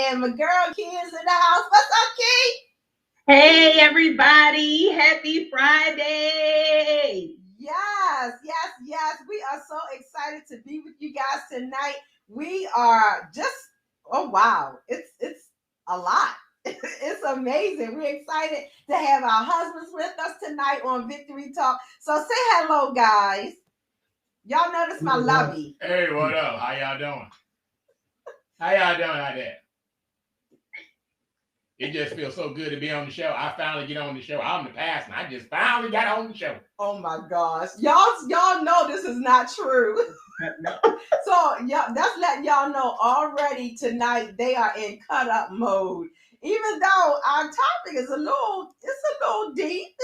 and my girl Key is in the house. What's up, Key? Hey everybody, happy Friday. Yes. We are so excited to be with you guys tonight. We are just oh wow. It's a lot. It's amazing. We're excited to have our husbands with us tonight on Victory Talk. So say hello, guys. Y'all notice my lovey. Hey, what up? How y'all doing? How y'all doing out there? It just feels so good to be on the show. I finally get on the show. I'm the pastor. I just finally got on the show. Oh my gosh. Y'all know this is not true. So yeah, that's letting y'all know already tonight they are in cut up mode. Even though our topic is a little deep,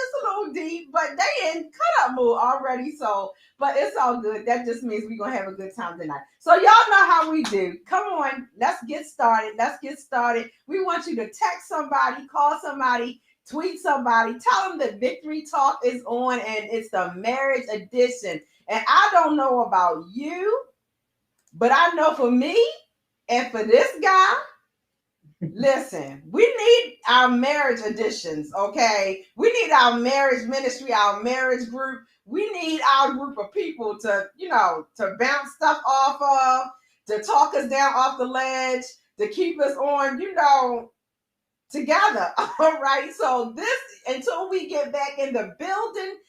but they in cut up mode already. So, but it's all good. That just means we're gonna have a good time tonight. So y'all know how we do. Come on, let's get started. We want you to text somebody, call somebody, tweet somebody, tell them that Victory Talk is on and it's the marriage edition. And I don't know about you, but I know for me and for this guy, listen, we need our marriage editions, okay? We need our marriage ministry, our marriage group. We need our group of people to, to bounce stuff off of, to talk us down off the ledge, to keep us on, together. All right. So until we get back in the building,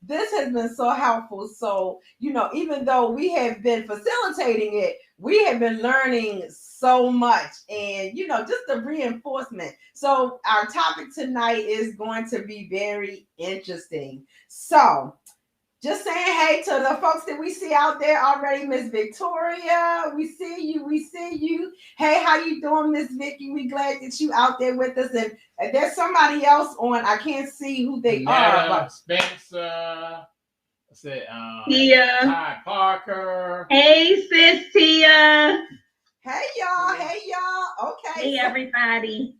this has been so helpful. So, even though we have been facilitating it, we have been learning so much and, just the reinforcement. So our topic tonight is going to be very interesting. So just saying hey to the folks that we see out there already. Miss Victoria, we see you. Hey, how you doing, Miss Vicky? We glad that you out there with us. And there's somebody else on. I can't see who they are. But Spencer, Tia. Ty Parker. Hey sis Tia. Hey y'all. Okay. Hey everybody.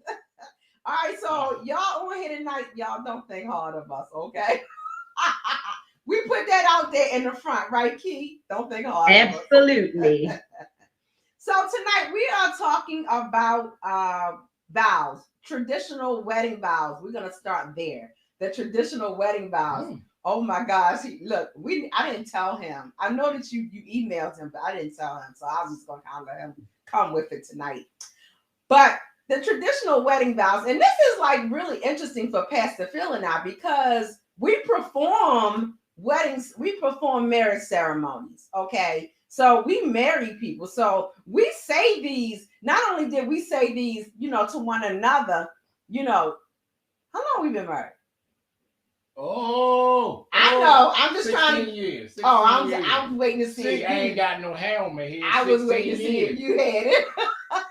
All right, so y'all on here tonight. Y'all don't think hard of us, okay? We put that out there in the front, right, Key? Don't think hard. Absolutely. So tonight we are talking about vows, traditional wedding vows. We're gonna start there. The traditional wedding vows. Oh my gosh! Look, I didn't tell him. I know that you emailed him, but I didn't tell him. So I was just gonna kind of let him come with it tonight. But the traditional wedding vows, and this is like really interesting for Pastor Phil and I because we perform weddings, we perform marriage ceremonies, okay? So we marry people. So we say these, not only did we say these, to one another, how long we been married? I know. I'm just trying to. 16 I was waiting to see. See, I ain't got no hair on my head. I was waiting to see if you had it.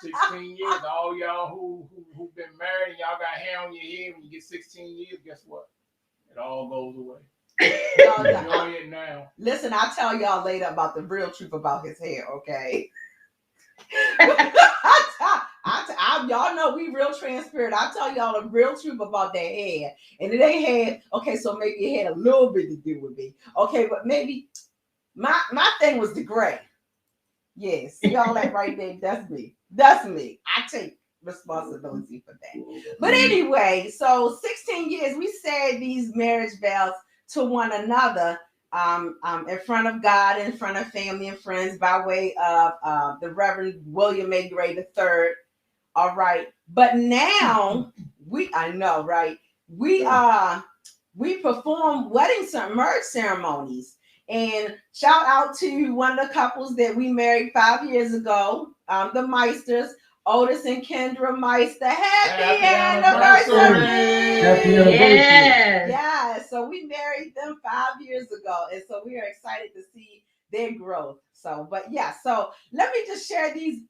16 years. All y'all who've been married and y'all got hair on your head when you get 16 years, guess what? It all goes away. Enjoy it now. Listen, I'll tell y'all later about the real truth about his hair, okay? Y'all know we real transparent. I'll tell y'all the real truth about that hair. And it ain't had, okay, so maybe it had a little bit to do with me. Okay, but maybe my thing was the gray. Yes, y'all that right there, that's me. I take responsibility for that. But anyway, so 16 years, we said these marriage vows to one another in front of God, in front of family and friends by way of the Reverend William A. Gray III. All right. But now I know, right? We perform marriage ceremonies. And shout out to one of the couples that we married 5 years ago, the Meisters, Otis and Kendra Meister. Happy anniversary! Yes. Yeah, so we married them 5 years ago. And so we are excited to see their growth. So let me just share these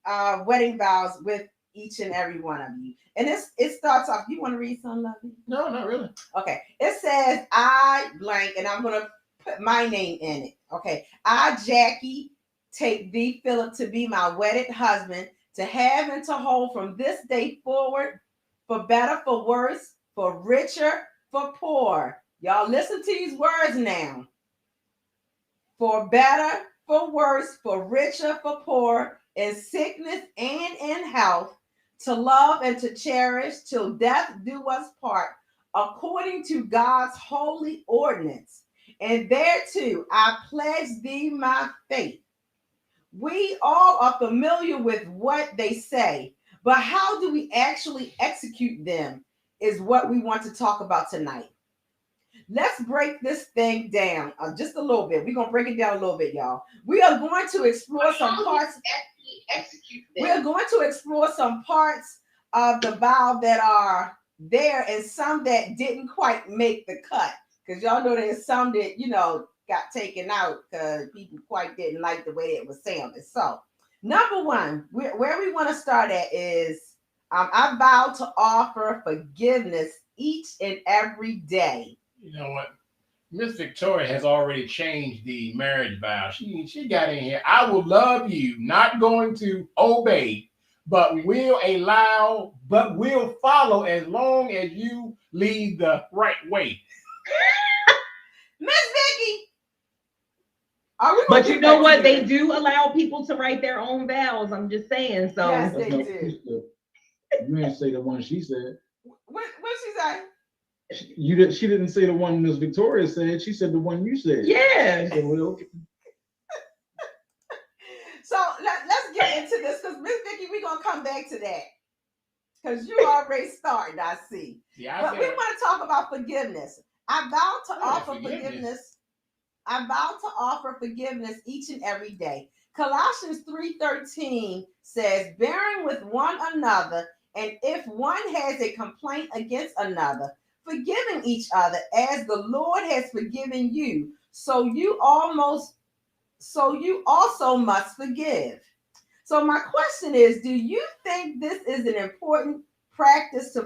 wedding vows with each and every one of you. And it starts off. You want to read something, Lovey? No, not really. Okay. It says, I blank, and I'm going to put my name in it. Okay. I, Jackie, take thee, Philip, to be my wedded husband, to have and to hold from this day forward, for better, for worse, for richer, for poor. Y'all listen to these words now. For better, for worse, for richer, for poor, in sickness and in health, to love and to cherish till death do us part, according to God's holy ordinance. And thereto I pledge thee my faith. We all are familiar with what they say, but how do we actually execute them is what we want to talk about tonight. Let's break this thing down just a little bit. We're going to break it down a little bit, y'all. We are going to explore some parts. We are going to explore some parts of the vow that are there and some that didn't quite make the cut. Because y'all know there's some that, got taken out because people quite didn't like the way it was sounded. So, number one, where we want to start at is I vow to offer forgiveness each and every day. You know what? Miss Victoria has already changed the marriage vow. She got in here. I will love you, not going to obey, but will follow as long as you lead the right way. Miss Vicky. But you know what? They do allow people to write their own vows. I'm just saying. So yes, they do. You ain't say the one she said. What she say? She didn't say the one Miss Victoria said. She said the one you said. Yeah. So let's get into this because Miss Vicky, we're gonna come back to that because you already started. I see. Yeah, but we want to talk about forgiveness. I vow to offer forgiveness. I vow to offer forgiveness each and every day. Colossians 3:13 says, bearing with one another, and if one has a complaint against another, forgiving each other as the Lord has forgiven you, so you also must forgive. So my question is, do you think this is an important practice to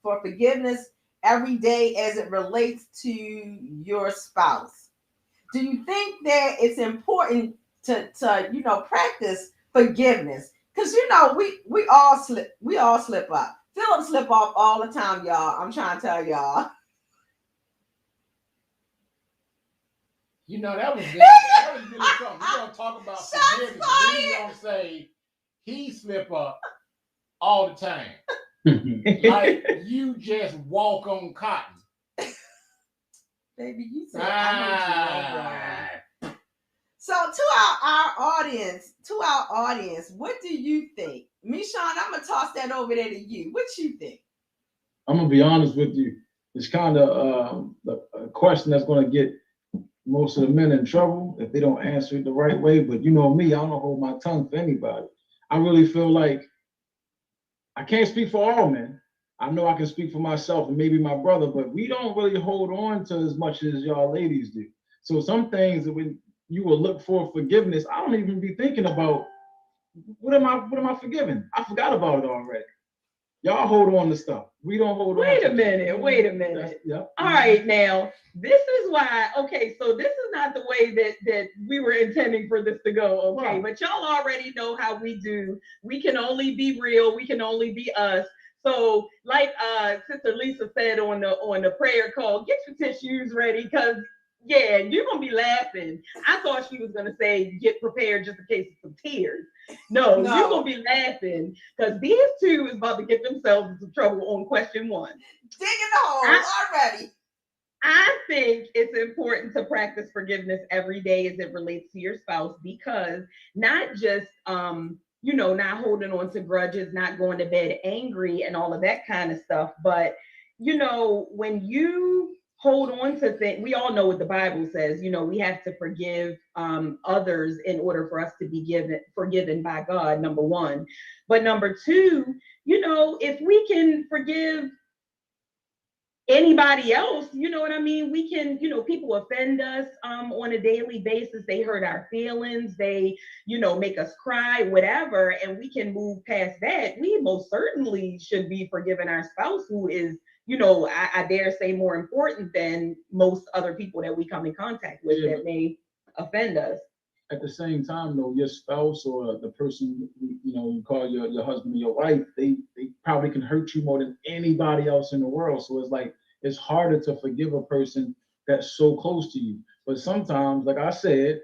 for forgiveness every day as it relates to your spouse? Do you think that it's important to practice forgiveness? Because we all slip up. Philip slip off all the time, y'all. I'm trying to tell y'all. That was really something. We're gonna talk about forgiveness. We're gonna say he slip up all the time. Like you just walk on cotton. Baby, you said I know you. So to our audience, what do you think? Michon, I'm gonna toss that over there to you. What you think? I'm gonna be honest with you. It's kind of a question that's gonna get most of the men in trouble if they don't answer it the right way. But you know me, I don't hold my tongue for anybody. I really feel like I can't speak for all men. I know I can speak for myself and maybe my brother, but we don't really hold on to as much as y'all ladies do. So some things that when you will look for forgiveness, I don't even be thinking about what am I forgiving? I forgot about it already. Y'all hold on to stuff. We don't hold on. Wait a minute. Yep. All right, now this is why. Okay, so this is not the way that we were intending for this to go. Okay, right. But y'all already know how we do. We can only be real. We can only be us. So, like Sister Lisa said on the prayer call, get your tissues ready because yeah, you're gonna be laughing. I thought she was gonna say get prepared just in case of some tears. No, you're gonna be laughing because these two is about to get themselves into trouble on question one. Digging the hole already. I think it's important to practice forgiveness every day as it relates to your spouse because not just not holding on to grudges, not going to bed angry and all of that kind of stuff, but when you hold on to things, we all know what the Bible says, we have to forgive others in order for us to be forgiven by God, number one. But number two, if we can forgive anybody else, you know what I mean? We can, people offend us on a daily basis. They hurt our feelings. They, make us cry, whatever. And we can move past that. We most certainly should be forgiving our spouse who is, I dare say more important than most other people that we come in contact with that may offend us. At the same time, though, your spouse or the person you call your husband or your wife, they probably can hurt you more than anybody else in the world. So it's like it's harder to forgive a person that's so close to you. But sometimes, like I said,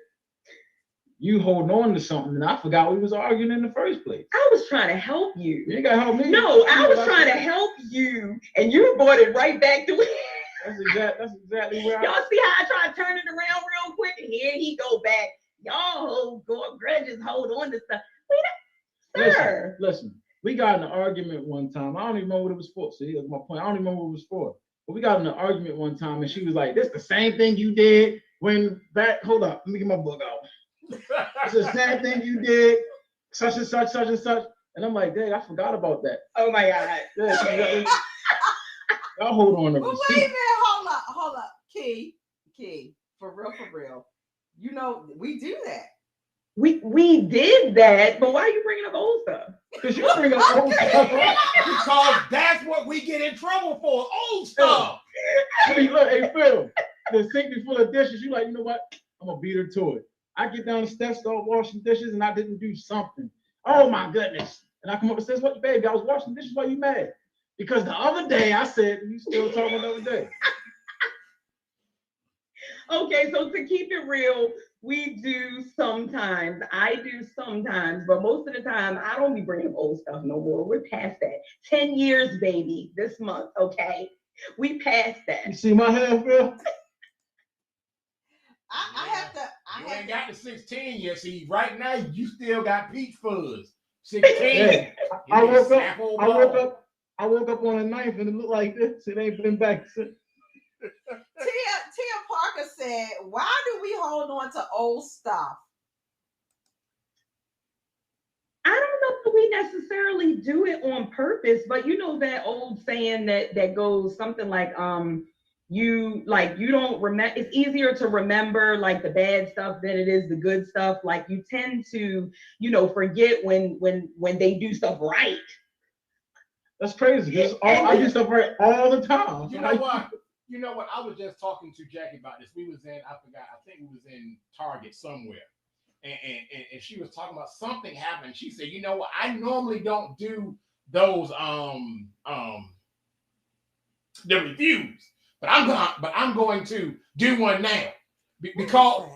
you holding on to something, and I forgot we was arguing in the first place. I was trying to help you. You ain't gotta help me. No, I was trying to help you, and you brought it right back to it. That's exactly where Y'all see how I try to turn it around real quick, and here he go back. Y'all grudges, hold on to stuff. Sir. Listen, we got in an argument one time. I don't even remember what it was for. See, that's my point. I don't even remember what it was for. But we got in an argument one time, and she was like, "This the same thing you did when back." Hold up, let me get my book out. It's the same thing you did, such and such, such and such. And I'm like, dang, I forgot about that. Oh my God. Yeah, y'all hold on to But receipt. wait a minute, hold up. Key, for real. You know, we do that. We did that, but why are you bringing up old stuff? Because you bring up old stuff. Because that's what we get in trouble for. Old stuff. Hey, look, hey, Phil, the sink be full of dishes. You like, you know what? I'm gonna beat her to it. I get down the steps, start washing dishes, and I didn't do something. Oh my goodness. And I come up and says, "What, baby? I was washing dishes. Why you mad?" Because the other day I said, "You still talking the other day." Okay, so to keep it real, we do sometimes. I do sometimes, but most of the time, I don't be bringing up old stuff no more. We're past that. 10 years, baby, this month, okay? We passed You that. see my hand, Phil? I have to. You ain't got the 16 yet. See, right now you still got peach fuzz. 16. Yeah. I You woke can up. snap old I ball. woke up on a knife and it looked like this. It ain't been back since. Tia Parker said, "Why do we hold on to old stuff?" I don't know if we necessarily do it on purpose, but you know that old saying that goes something like you don't remember. It's easier to remember like the bad stuff than it is the good stuff. Like you tend to forget when they do stuff right. That's crazy. Because I do stuff right all the time. You know what? You know what? I was just talking to Jackie about this. We was in, I forgot, I think we was in Target somewhere. And she was talking about something happened. She said, "You know what? I normally don't do those the reviews, but I'm going to do one now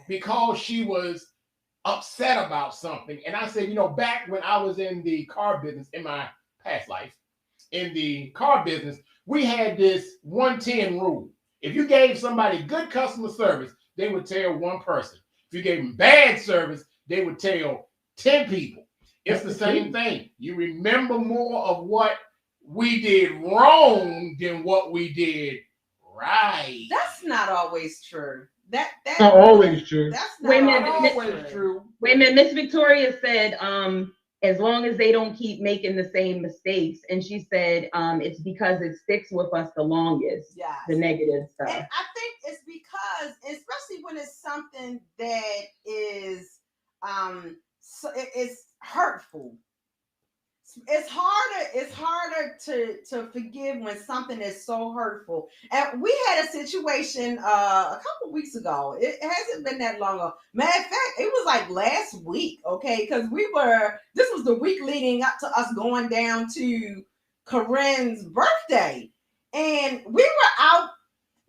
because she was upset about something." And I said, back when I was in the car business in my past life, in the car business, we had this 110 rule. If you gave somebody good customer service, they would tell one person. If you gave them bad service, they would tell 10 people. It's the same thing. You remember more of what we did wrong than what we did right. That's not always true. That's not always true. That's Wait a not minute, always true. Wait a minute, Miss Victoria said, as long as they don't keep making the same mistakes. And she said, it's because it sticks with us the longest, Yes. the negative stuff. And I think it's because, especially when it's something that is, it's hurtful. It's harder to forgive when something is so hurtful. And we had a situation a couple weeks ago. It hasn't been that long ago. Matter of fact, it was like last week, okay? Because this was the week leading up to us going down to Corinne's birthday. And we were out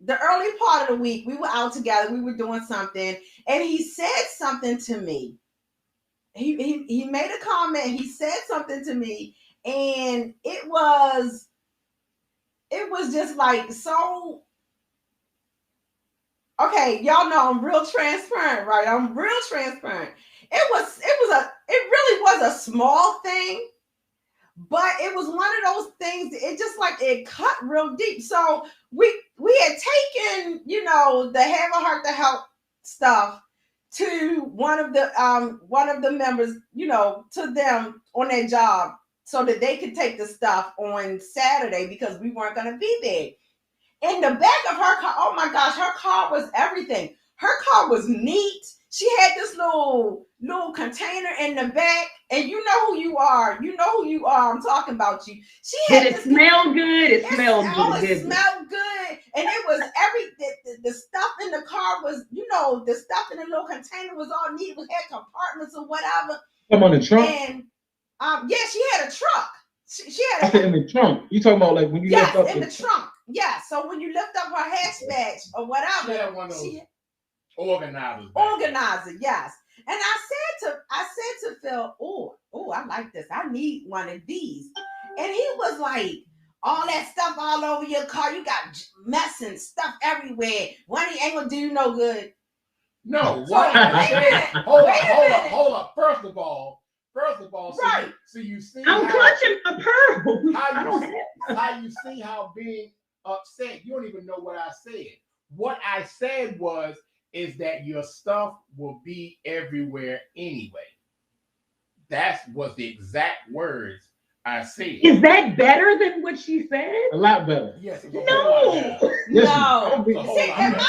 the early part of the week. We were out together. We were doing something. And he said something to me. He made a comment. He said something to me, and it was just like so. Okay, y'all know I'm real transparent, right? I'm real transparent. It really was a small thing, but it was one of those things. It just like it cut real deep. So we had taken the have a heart to help stuff to one of the members, to them on their job so that they could take the stuff on Saturday because we weren't going to be there. In the back of her car, oh my gosh, her car was everything. Her car was neat. She had this little container in the back, and you know who you are. You know who you are. I'm talking about you. She had Did it smell good? It smelled good. It smelled good, and it was the stuff in the car was, the stuff in the little container was all neat. It had compartments or whatever. Come on the trunk. And yeah, she had a truck. She had I said in the trunk. You talking about like when you lift up in the trunk? Yeah. So when you lift up her hatchback or whatever, She had one of those organizer, yes. And I said to Phil, oh, I like this. I need one of these. And he was like, all that stuff all over your car. You got mess and stuff everywhere. One ain't gonna do you no good. No, So, what I wait a said, minute, hold up. First of all, right. so you see I'm clutching my pearls. I don't have. how you see how being upset, you don't even know what I said. What I said is that your stuff will be everywhere anyway. That was the exact words I said. Is that better than what she said? A lot better. Yes. It's No. No. It's a whole See, lot and better.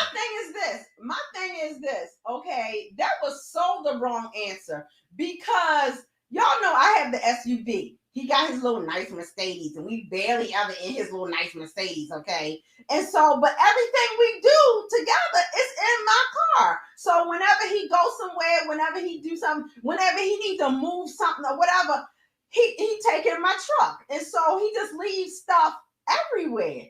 my thing is this, okay? That was so the wrong answer because y'all know I have the SUV. He got his little nice Mercedes, and we barely ever in his little nice Mercedes, okay? And so, but everything we do together is in my car. So whenever he goes somewhere, whenever he do something, whenever he needs to move something or whatever, he take it in my truck. And so he just leaves stuff everywhere.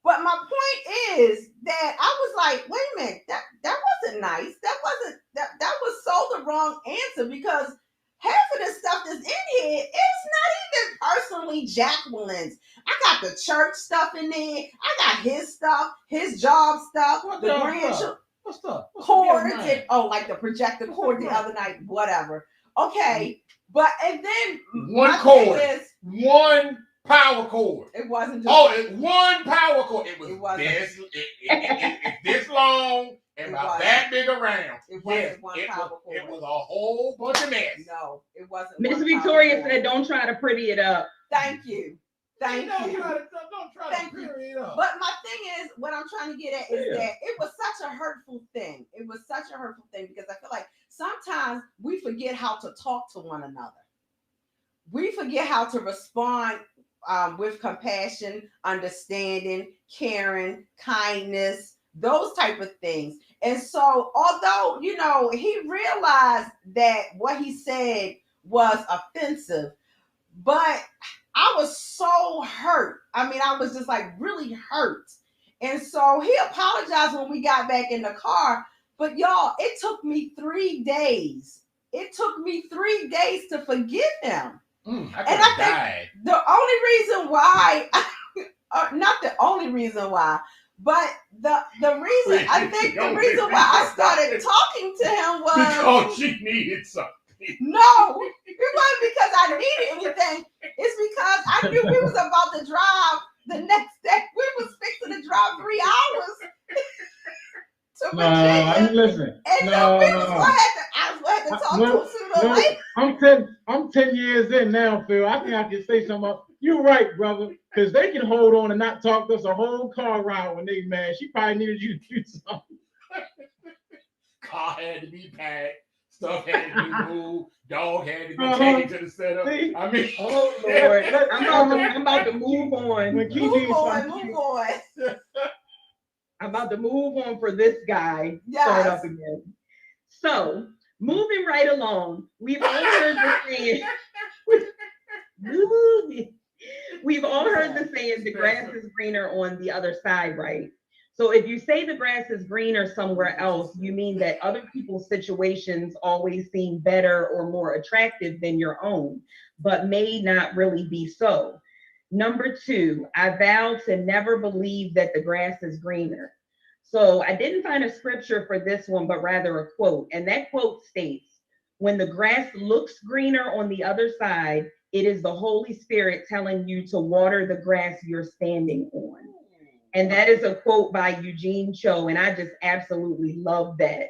But my point is that I was like, wait a minute, that wasn't nice. That was so the wrong answer because half of the stuff that's in here is not even personally Jacqueline's. I got the church stuff in there. I got his stuff, his job stuff, What the the grandchildren What's up? cords, and like the projector cord the other night, whatever. Okay, but and then One my cord. thing is, One power cord. it wasn't just One power cord. It was It wasn't. this. It's this long and It about wasn't. that big around. It wasn't Yes, one it power was. cord. It was a whole bunch of mess. No, it wasn't. Miss one Victoria power cord. said, "Don't try to pretty it up." Thank you. Thank you. Don't try Thank to you. period up. But my thing is, what I'm trying to get at is that it was such a hurtful thing. It was such a hurtful thing because I feel like sometimes we forget how to talk to one another. We forget how to respond with compassion, understanding, caring, kindness, those type of things. And so, although, he realized that what he said was offensive, but I was so hurt. I mean, I was just like really hurt. And so he apologized when we got back in the car. But y'all, it took me 3 days. It took me 3 days to forgive him. I And I think the only reason why, not the only reason why, but the reason, I think the reason why I started talking to him was because she needed something. No, it wasn't because I needed anything. It's because I knew we was about to drive the next day. We was fixing to drive 3 hours to Virginia. Listen. And I was going to have to talk to him sooner or later. I'm 10 years in now, Phil. I think I can say something about you're right, brother. Because they can hold on and not talk to us a whole car ride when they mad. She probably needed you to do something. Car had to be packed. Stuff had to be moved. Dog had to be taken to the setup. See? I mean, Oh Lord, I'm about to move on. Move on. I'm about to move on for this guy. Yes. Start up again. So, moving right along, we've all heard the saying. We've all heard the saying, the grass is greener on the other side, right? So if you say the grass is greener somewhere else, you mean that other people's situations always seem better or more attractive than your own, but may not really be so. Number 2, I vow to never believe that the grass is greener. So I didn't find a scripture for this one, but rather a quote. And that quote states, when the grass looks greener on the other side, it is the Holy Spirit telling you to water the grass you're standing on. And that is a quote by Eugene Cho, and I just absolutely love that.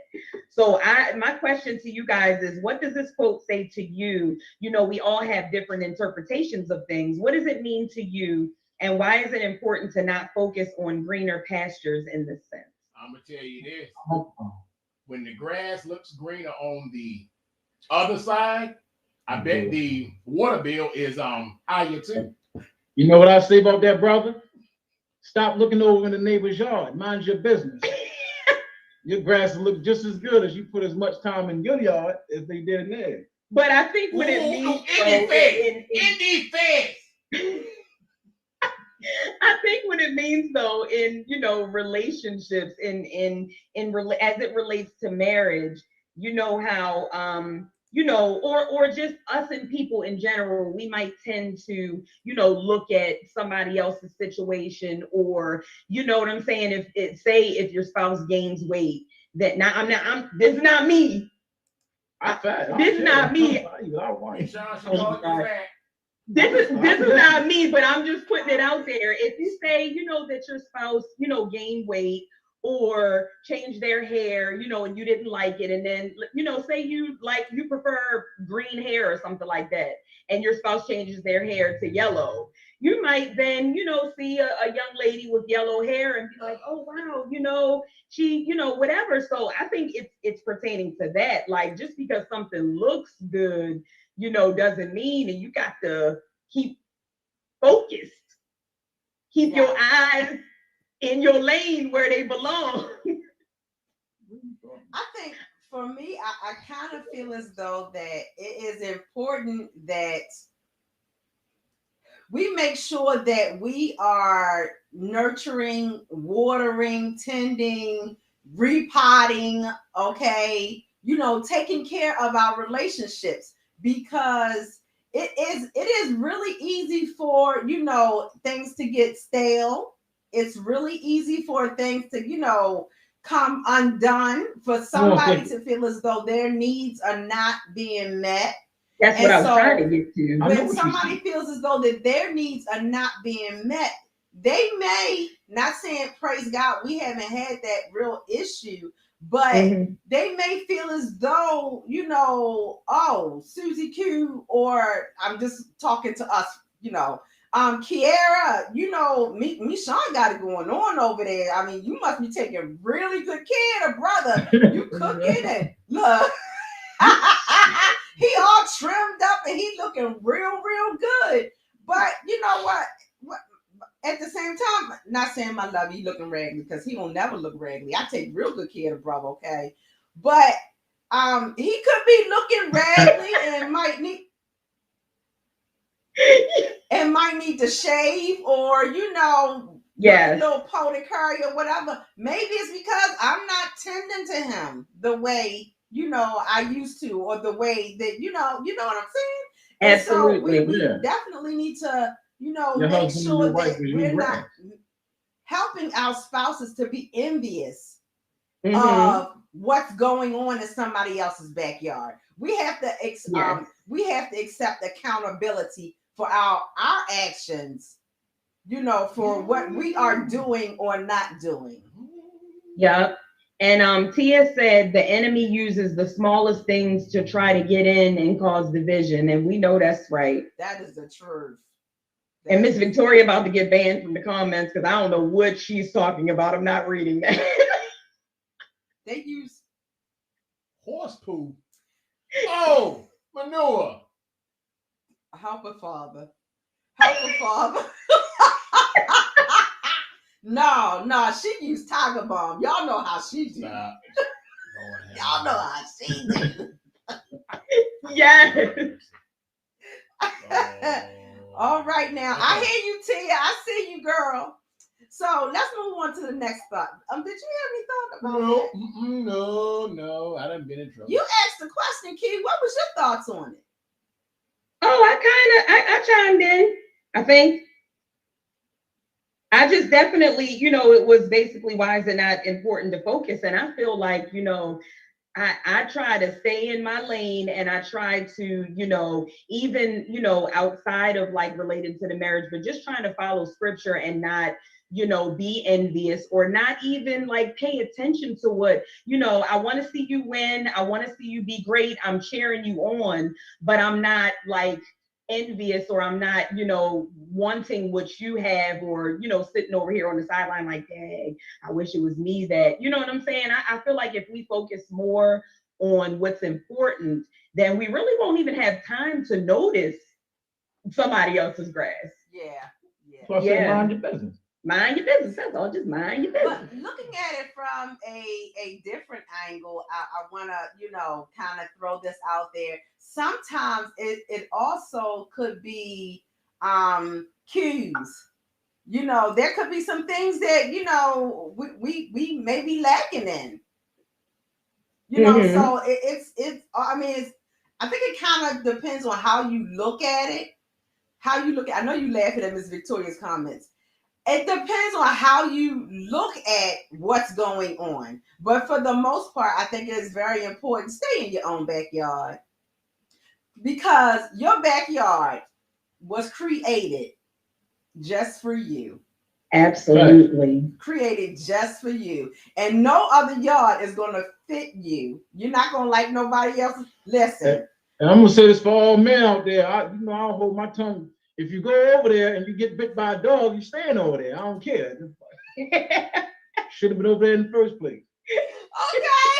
So my question to you guys is, what does this quote say to you? You know, we all have different interpretations of things. What does it mean to you? And why is it important to not focus on greener pastures in this sense? I'm going to tell you this. When the grass looks greener on the other side, I bet the water bill is higher too. You know what I say about that, brother? Stop looking over in the neighbor's yard. Mind your business. Your grass will look just as good as you put as much time in your yard as they did in theirs. But I think what it means in defense. I think what it means though in relationships as it relates to marriage you know how you know, or just us and people in general, we might tend to, you know, look at somebody else's situation, or you know what I'm saying, if it say if your spouse gains weight, that now I'm this is not me. This is not me. This is not me, but I'm just putting it out there. If you say, you know, that your spouse, you know, gained weight or changed their hair, you know, and you didn't like it, and then, you know, say you prefer green hair or something like that, and your spouse changes their hair to yellow, you might then, you know, see a young lady with yellow hair and be like, oh wow, you know, she, you know, whatever. So I think it's pertaining to that. Like, just because something looks good, you know, doesn't mean, and you got to keep focused, keep your eyes in your lane where they belong. I think for me, I kind of feel as though that it is important that we make sure that we are nurturing, watering, tending, repotting, okay, you know, taking care of our relationships, because it is really easy for, you know, things to get stale. It's really easy for things to, you know, come undone, for somebody to feel as though their needs are not being met. That's what I was trying to get to. When somebody feels as though that their needs are not being met, they may, not saying praise God, we haven't had that real issue, but they may feel as though, you know, oh, Susie Q, or I'm just talking to us, you know, Kiara, you know, me, Sean got it going on over there. I mean, you must be taking really good care of brother. You cooking and look. He all trimmed up and he looking real good. But you know what? At the same time, not saying my love, he looking raggedy, because he don't never look raggedy. I take real good care of the brother, okay? But he could be looking raggedy and might need to shave, or you know, a little pony curry or whatever. Maybe it's because I'm not tending to him the way, you know, I used to, or the way that, you know what I'm saying? Absolutely. And so we definitely need to, you know, make sure that we're not helping our spouses to be envious of what's going on in somebody else's backyard. We have to we have to accept accountability for our actions, you know, for what we are doing or not doing. Yep. And Tia said the enemy uses the smallest things to try to get in and cause division. And we know that's right. That is the truth. And Miss Victoria about to get banned from the comments because I don't know what she's talking about. I'm not reading that. They use horse poo. Oh, manure. Help a father. Help a father. No, she used Tiger Balm. Y'all know how she do. Y'all know how she do. Yes. All right now. I hear you, Tia. I see you, girl. So let's move on to the next thought. Did you have any thought about that? No. I done been in trouble. You asked the question, Key. What was your thoughts on it? Oh, I chimed in. I think I just definitely, you know, it was basically, why is it not important to focus? And I feel like, you know, I try to stay in my lane, and I try to, you know, even, you know, outside of like related to the marriage, but just trying to follow scripture and not, you know, be envious, or not even like pay attention to what, you know, I want to see you win. I want to see you be great. I'm cheering you on, but I'm not like envious, or I'm not, you know, wanting what you have, or, you know, sitting over here on the sideline like, dang, I wish it was me that, you know what I'm saying? I feel like if we focus more on what's important, then we really won't even have time to notice somebody else's grass. Yeah. So I said, mind your business. Mind your business. That's all. Just mind your business. But looking at it from a different angle, I want to, you know, kind of throw this out there. Sometimes it also could be cues. You know, there could be some things that, you know, we may be lacking in. You know, so it's. I mean, I think it kind of depends on how you look at it. How you look at. I know you laughing at Miss Victoria's comments. It depends on how you look at what's going on. But for the most part, I think it is very important to stay in your own backyard, because your backyard was created just for you. Absolutely. Created just for you. And no other yard is going to fit you. You're not going to like nobody else. Listen. And I'm going to say this for all men out there. I don't hold my tongue. If you go over there and you get bit by a dog, you staying over there. I don't care. Should have been over there in the first place. Okay.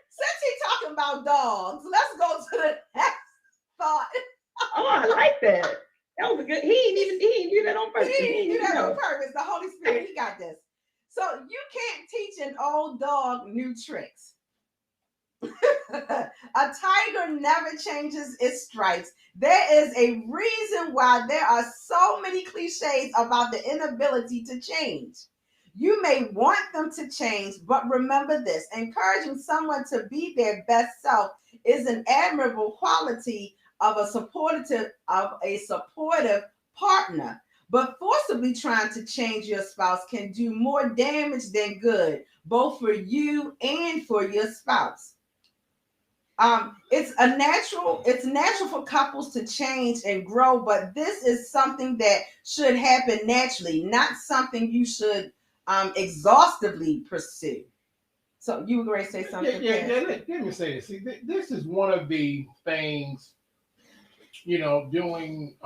Since he's talking about dogs, let's go to the next thought. Oh, I like that. That was a good. He didn't do that on purpose. He didn't do that on purpose. The Holy Spirit, he got this. So you can't teach an old dog new tricks. A tiger never changes its stripes. There is a reason why there are so many cliches about the inability to change. You may want them to change, but remember this: encouraging someone to be their best self is an admirable quality of a supportive partner. But forcibly trying to change your spouse can do more damage than good, both for you and for your spouse. It's natural for couples to change and grow, but this is something that should happen naturally, not something you should exhaustively pursue. So you were going to say something? Let me say this. See, this is one of the things, doing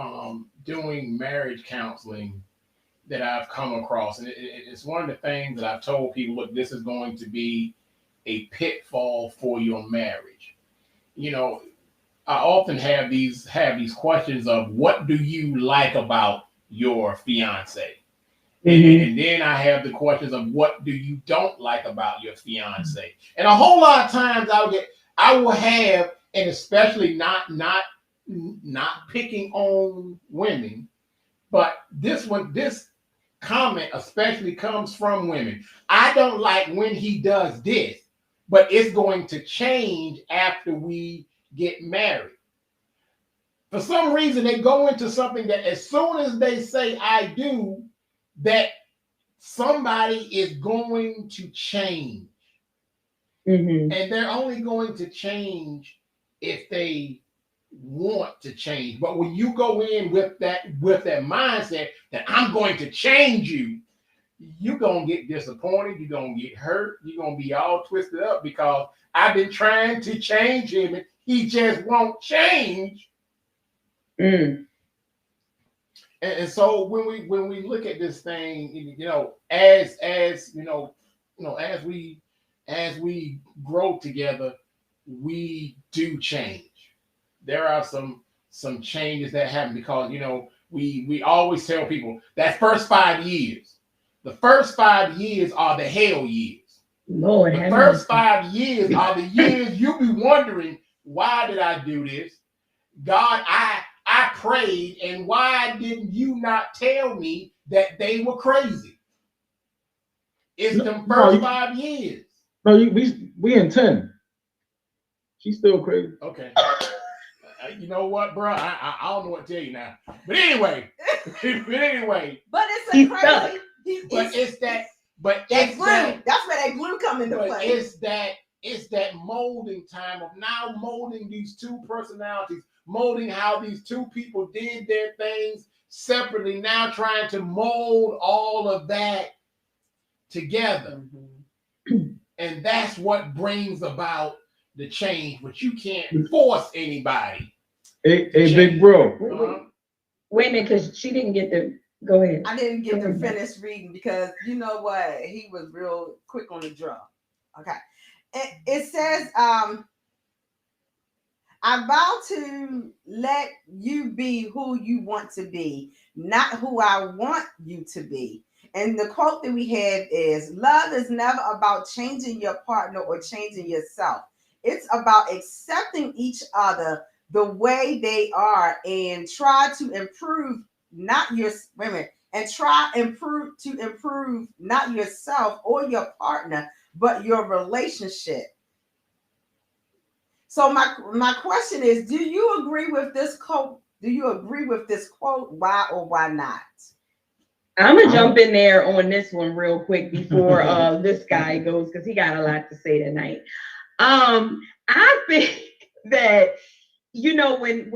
marriage counseling that I've come across, and it's one of the things that I've told people: look, this is going to be a pitfall for your marriage. I often have these questions of, what do you like about your fiance? And then I have the questions of, what do you don't like about your fiance? And a whole lot of times I will have, and especially not picking on women, but this comment especially comes from women. I don't like when he does this, but it's going to change after we get married. For some reason, they go into something that as soon as they say I do, that somebody is going to change. And they're only going to change if they want to change. But when you go in with that mindset that I'm going to change you, you're going to get disappointed. You're going to get hurt. You're going to be all twisted up because I've been trying to change him and he just won't change. And so when we look at this thing, as we grow together, we do change. There are some changes that happen because, we always tell people that first 5 years. The first 5 years are the hell years. Lord, the first 5 years are the years you'll be wondering, why did I do this? God, I prayed, and why didn't you not tell me that they were crazy? It's the first 5 years. No, we in 10. She's still crazy. Okay. You know what, bro? I don't know what to tell you now. But anyway. But it's a crazy. That's where that glue come into play. It's that molding time of now molding these two personalities, molding how these two people did their things separately, now trying to mold all of that together. And that's what brings about the change, but you can't force anybody. Hey, big bro. Wait a minute, because she didn't get the. Go ahead. I didn't get to finish reading because you know what? He was real quick on the draw. Okay. It says, I vow to let you be who you want to be, not who I want you to be. And the quote that we have is, love is never about changing your partner or changing yourself. It's about accepting each other the way they are and try to improve, not improve not yourself or your partner, but your relationship. So my question is, do you agree with this quote? Do you agree with this quote? Why or why not? I'm gonna jump in there on this one real quick before this guy goes, because he got a lot to say tonight. I think that, you know, when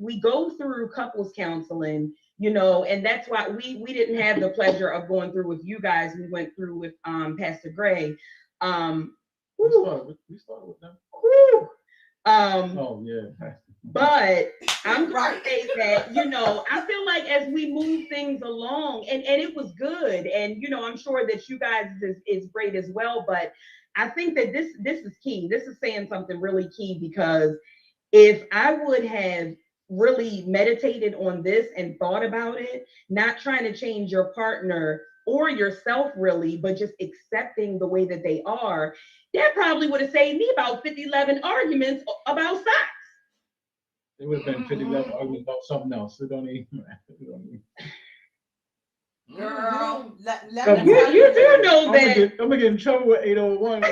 we go through couples counseling, you know, and that's why we didn't have the pleasure of going through with you guys. We went through with Pastor Gray. We started with them. Oh yeah. But I'm gonna say that, you know, I feel like as we move things along, and it was good, and you know, I'm sure that you guys is great as well. But I think that this is key. This is saying something really key, because if I would have really meditated on this and thought about it, not trying to change your partner or yourself really, but just accepting the way that they are, that probably would have saved me about 50-11 arguments about sex. It would have been 50-11 arguments about something else. It don't even. Girl, let me tell you do know that I'm gonna get in trouble with 801.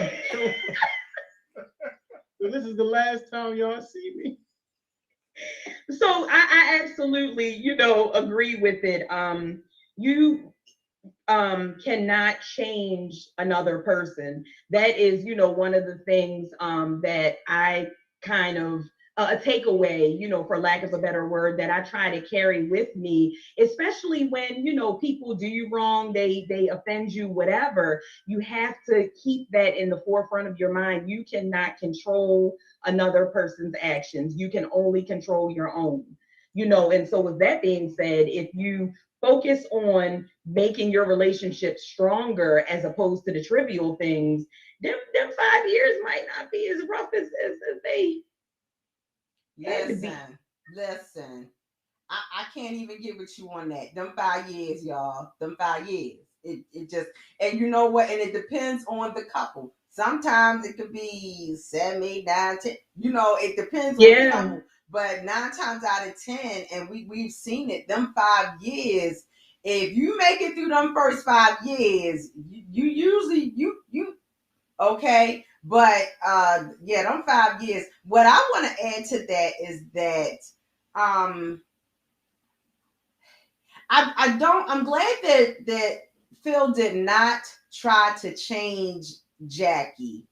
So this is the last time y'all see me. So I absolutely, you know, agree with it. You cannot change another person. That is, you know, one of the things that I kind of a takeaway, you know, for lack of a better word, that I try to carry with me, especially when, you know, people do you wrong, they offend you, whatever. You have to keep that in the forefront of your mind. You cannot control another person's actions. You can only control your own, you know. And so with that being said, if you focus on making your relationship stronger as opposed to the trivial things, them 5 years might not be as rough as they. Listen. I can't even get with you on that. Them 5 years, y'all. Them 5 years. It just, and you know what? And it depends on the couple. Sometimes it could be 7, 8, 9, 10. You know, it depends on the couple. But 9 times out of 10, and we've seen it, them 5 years, if you make it through them first 5 years, you usually you okay. But yeah, them 5 years. What I want to add to that is that I'm glad that Phil did not try to change Jackie.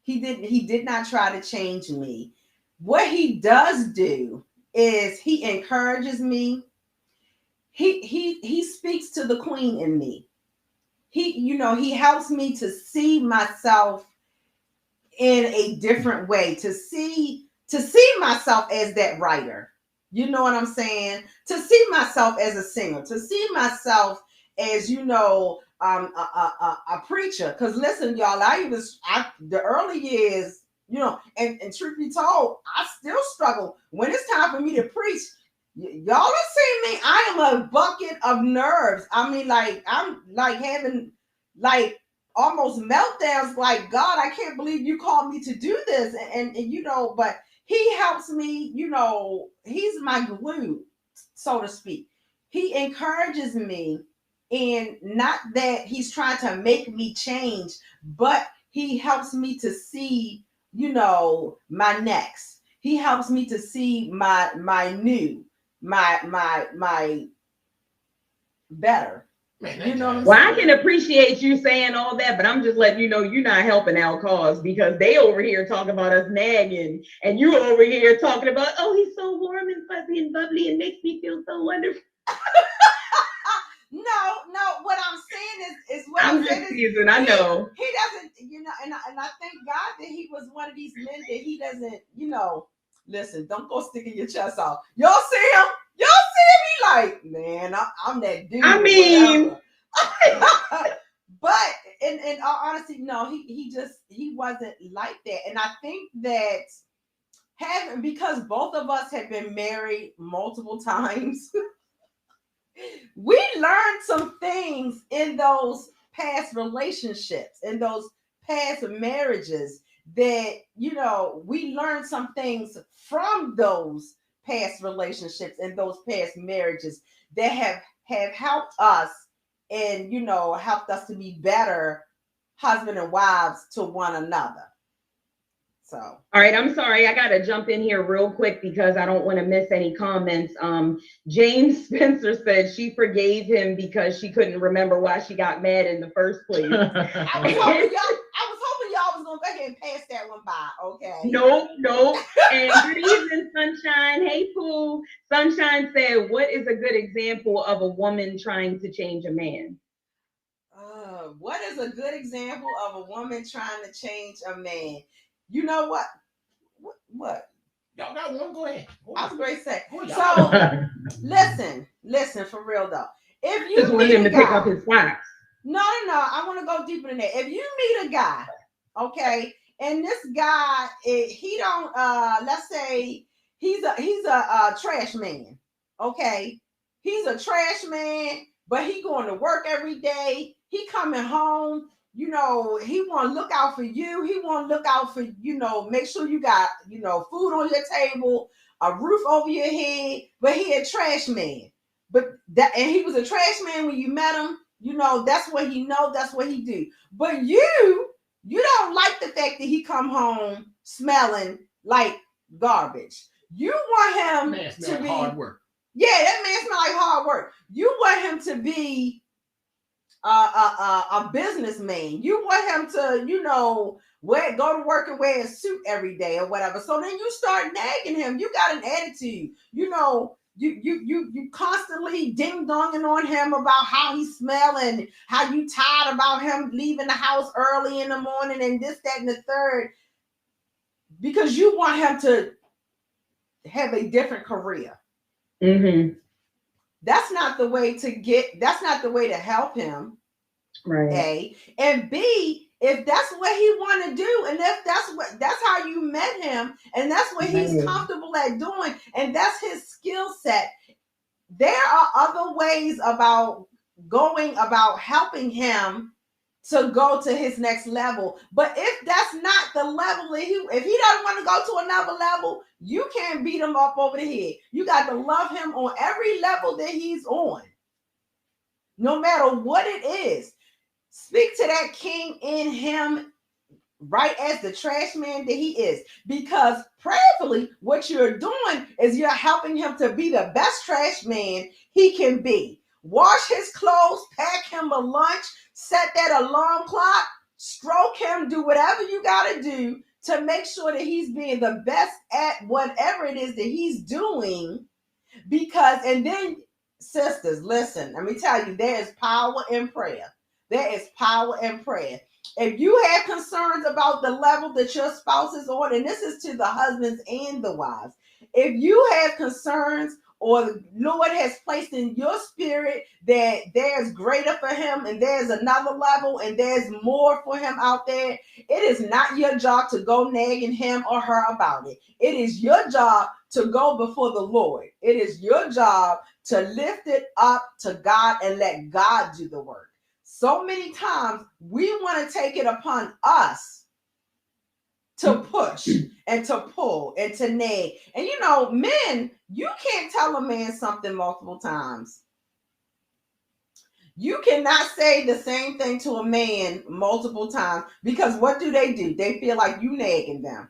He did not try to change me. What he does do is he encourages me. He speaks to the queen in me. He helps me to see myself in a different way, to see myself as that writer. You know what I'm saying? To see myself as a singer, to see myself as, you know, a preacher. Because listen, y'all, the early years, you know, and truth be told, I still struggle when it's time for me to preach. Y'all have seen me. I am a bucket of nerves. I mean, like, I'm like having like almost meltdowns, like, God, I can't believe you called me to do this. And you know, but he helps me, you know, he's my glue, so to speak. He encourages me, and not that he's trying to make me change, but he helps me to see, you know, my next. He helps me to see my new, my better. You know, well, I can appreciate you saying all that, but I'm just letting you know you're not helping our cause, because they over here talking about us nagging, and you over here talking about, oh, he's so warm and fuzzy and bubbly and makes me feel so wonderful. No. What I'm saying is what I'm just teasing. I know he doesn't, you know, and I thank God that he was one of these men that he doesn't, you know. Listen, don't go sticking your chest out. Y'all see him? Y'all see me like, man, I'm that dude. I mean, but in all honesty, no, he wasn't like that. And I think that because both of us had been married multiple times, we learned some things in those past relationships, in those past marriages, that, you know, we learned some things from those past relationships and those past marriages that have helped us, and, you know, helped us to be better husband and wives to one another. So, all right, I'm sorry. I got to jump in here real quick because I don't want to miss any comments. James Spencer said she forgave him because she couldn't remember why she got mad in the first place. I was hoping y'all was gonna go ahead and pass that one by. Okay. No. And good evening, Sunshine. Hey, Pooh. Sunshine said, "What is a good example of a woman trying to change a man?" What is a good example of a woman trying to change a man? You know what? What? Y'all got one? Go ahead. I was going to say. Go ahead. So listen for real though. If you Just want him to pick up his socks. No. I want to go deeper than that. If you meet a guy, okay, and this guy, he don't, let's say he's a trash man, okay, he's a trash man, but he going to work every day. He coming home, you know, he want to look out for you. He want to look out for, you know, make sure you got, you know, food on your table, a roof over your head, but he a trash man. And he was a trash man when you met him, you know, that's what he know, that's what he do. But you don't like the fact that he come home smelling like garbage. You want him to be hard work. Yeah, that man smell like hard work. You want him to be a businessman. You want him to, you know, go to work and wear a suit every day or whatever. So then you start nagging him. You got an attitude. You know, you constantly ding-donging on him about how he smell and how you tired about him leaving the house early in the morning and this, that, and the third, because you want him to have a different career. Mm-hmm. That's not the way to help him. Right. A. And B, if that's what he want to do, and if that's how you met him, and that's what he's comfortable at doing, and that's his skill set, there are other ways about going about helping him to go to his next level. But if that's not the level that if he doesn't want to go to another level, you can't beat him up over the head. You got to love him on every level that he's on, no matter what it is. Speak to that king in him, right as the trash man that he is, because prayerfully, what you're doing is you're helping him to be the best trash man he can be. Wash his clothes, pack him a lunch, set that alarm clock, stroke him, do whatever you got to do to make sure that he's being the best at whatever it is that he's doing. Because, and then sisters, listen, let me tell you, there is power in prayer. There is power in prayer. If you have concerns about the level that your spouse is on, and this is to the husbands and the wives, if you have concerns or the Lord has placed in your spirit that there's greater for him and there's another level and there's more for him out there, it is not your job to go nagging him or her about it. It is your job to go before the Lord. It is your job to lift it up to God and let God do the work. So many times we want to take it upon us to push and to pull and to nag. And you know, men, you can't tell a man something multiple times. You cannot say the same thing to a man multiple times, because what do? They feel like you nagging them.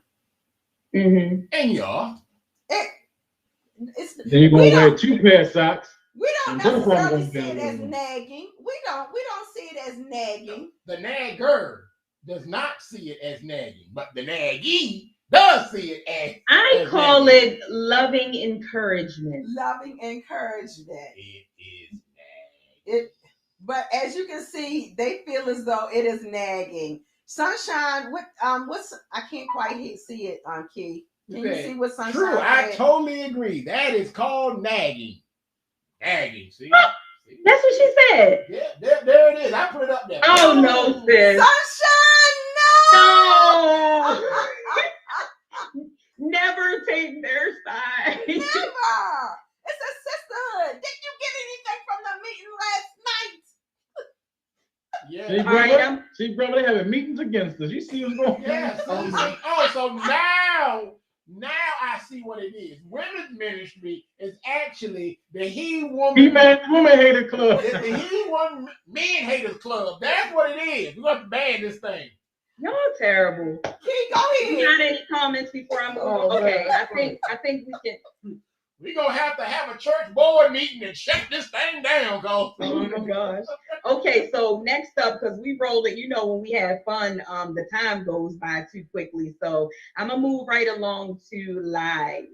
Mm-hmm. And y'all. Then you're going to wear 2 pair of socks. We don't necessarily see it as nagging. We don't see it as nagging. The nagger does not see it as nagging, but the naggee does see it as I call it loving encouragement. Loving encouragement. It is nagging. But as you can see, they feel as though it is nagging. Sunshine, what's I can't quite see it on Key. Can you see what Sunshine True, said? I totally agree. That is called nagging. Nagging, see? That's what she said. Yeah, there it is. I put it up there. Oh, no, sis. Sunshine, no! Never take their side. Never. It's a sisterhood. Did you get anything from the meeting last night? Yeah. See, brother, they having meetings against us. You see what's going on? Yeah, see. Oh, so now I see what it is. Women's ministry is actually the He Woman Hater Club. The He Woman Men Haters Club. That's what it is. We're going to ban this thing. Y'all terrible. Keep go ahead. You got any comments before I move on? Okay, I think we can. We're gonna have to have a church board meeting and shut this thing down, go. Oh my gosh. Okay, so next up, because we rolled it, when we have fun, the time goes by too quickly. So I'm gonna move right along to lies.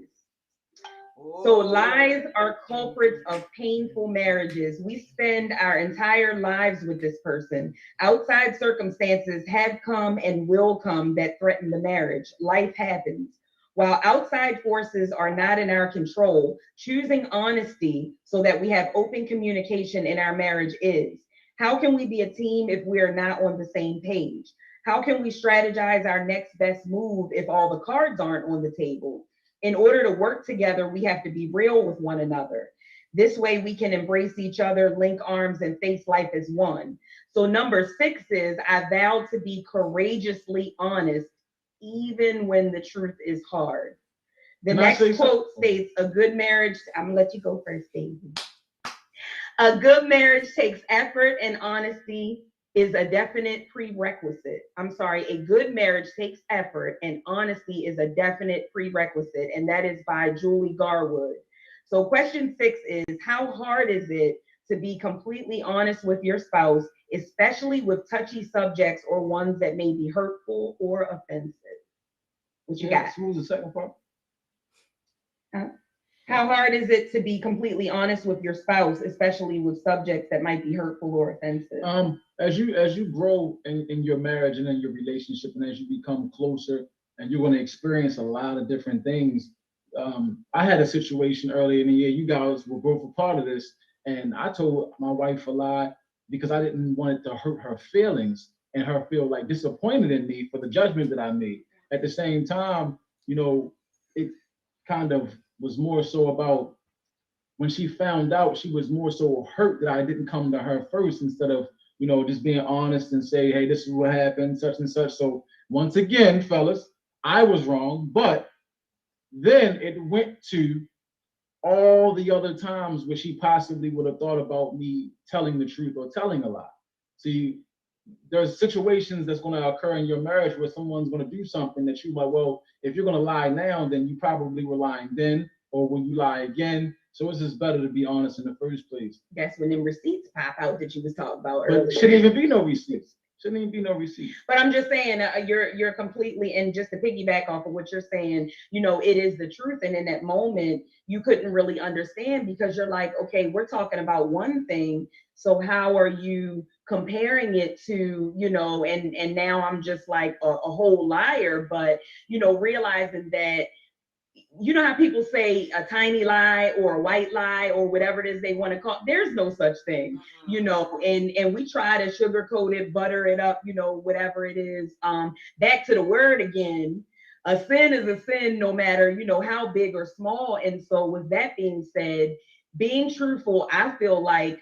So lies are culprits of painful marriages. We spend our entire lives with this person. Outside circumstances have come and will come that threaten the marriage. Life happens. While outside forces are not in our control, choosing honesty so that we have open communication in our marriage is. How can we be a team if we are not on the same page? How can we strategize our next best move if all the cards aren't on the table? In order to work together, we have to be real with one another. This way we can embrace each other, link arms, and face life as one. So number 6 is, I vow to be courageously honest, even when the truth is hard. The next quote states, a good marriage, I'm gonna let you go first, baby. A good marriage takes effort, and honesty is a definite prerequisite. A good marriage takes effort, and honesty is a definite prerequisite. And that is by Julie Garwood. So question 6 is, how hard is it to be completely honest with your spouse, especially with touchy subjects or ones that may be hurtful or offensive? What you got? What was the second part? Huh? How hard is it to be completely honest with your spouse, especially with subjects that might be hurtful or offensive? As you grow in your marriage and in your relationship, and as you become closer, and you're going to experience a lot of different things. I had a situation earlier in the year. You guys were both a part of this, and I told my wife a lie because I didn't want it to hurt her feelings and her feel like disappointed in me for the judgment that I made. At the same time, it kind of was more so about when she found out, she was more so hurt that I didn't come to her first instead of, just being honest and say, hey, this is what happened, such and such. So once again, fellas, I was wrong, but then it went to all the other times where she possibly would have thought about me telling the truth or telling a lie. See, there's situations that's going to occur in your marriage where someone's going to do something that you like, well, if you're going to lie now, then you probably were lying then, or when you lie again. So it's just better to be honest in the first place. That's when them receipts pop out that you was talking about earlier. But shouldn't even be no receipts. Shouldn't even be no receipts. But I'm just saying, you're completely, and just to piggyback off of what you're saying, it is the truth. And in that moment, you couldn't really understand because you're like, okay, we're talking about one thing. So how are you comparing it to, and now I'm just like a whole liar, but, realizing that, how people say a tiny lie or a white lie or whatever it is they want to call it. There's no such thing, and we try to sugarcoat it, butter it up, whatever it is. Back to the word again, a sin is a sin no matter, how big or small. And so with that being said, being truthful, I feel like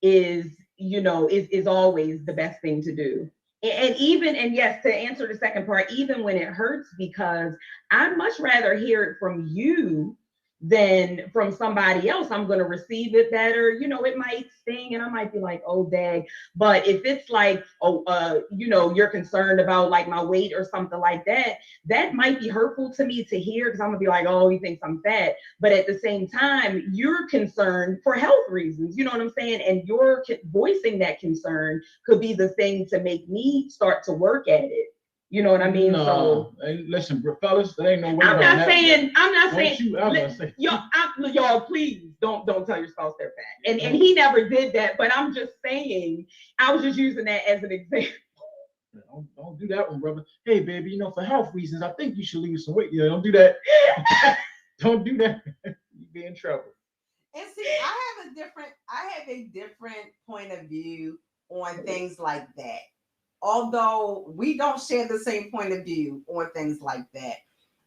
is always the best thing to do. And yes, to answer the second part, even when it hurts, because I'd much rather hear it from you than from somebody else. I'm going to receive it better. It might sting and I might be like, oh, dang. But if it's like, you're concerned about like my weight or something like that, that might be hurtful to me to hear because I'm going to be like, oh, he thinks I'm fat. But at the same time, you're concerned for health reasons. You know what I'm saying? And your voicing that concern could be the thing to make me start to work at it. You know what I mean? No, so hey, listen, fellas, there ain't no way. I'm not saying. Say. Y'all, please don't tell your spouse they're fat. And he never did that. But I'm just saying, I was just using that as an example. Don't do that one, brother. Hey, baby, for health reasons, I think you should lose some weight. Don't do that. Don't do that. You'll be in trouble. And see, I have a different point of view on things like that. Although we don't share the same point of view on things like that,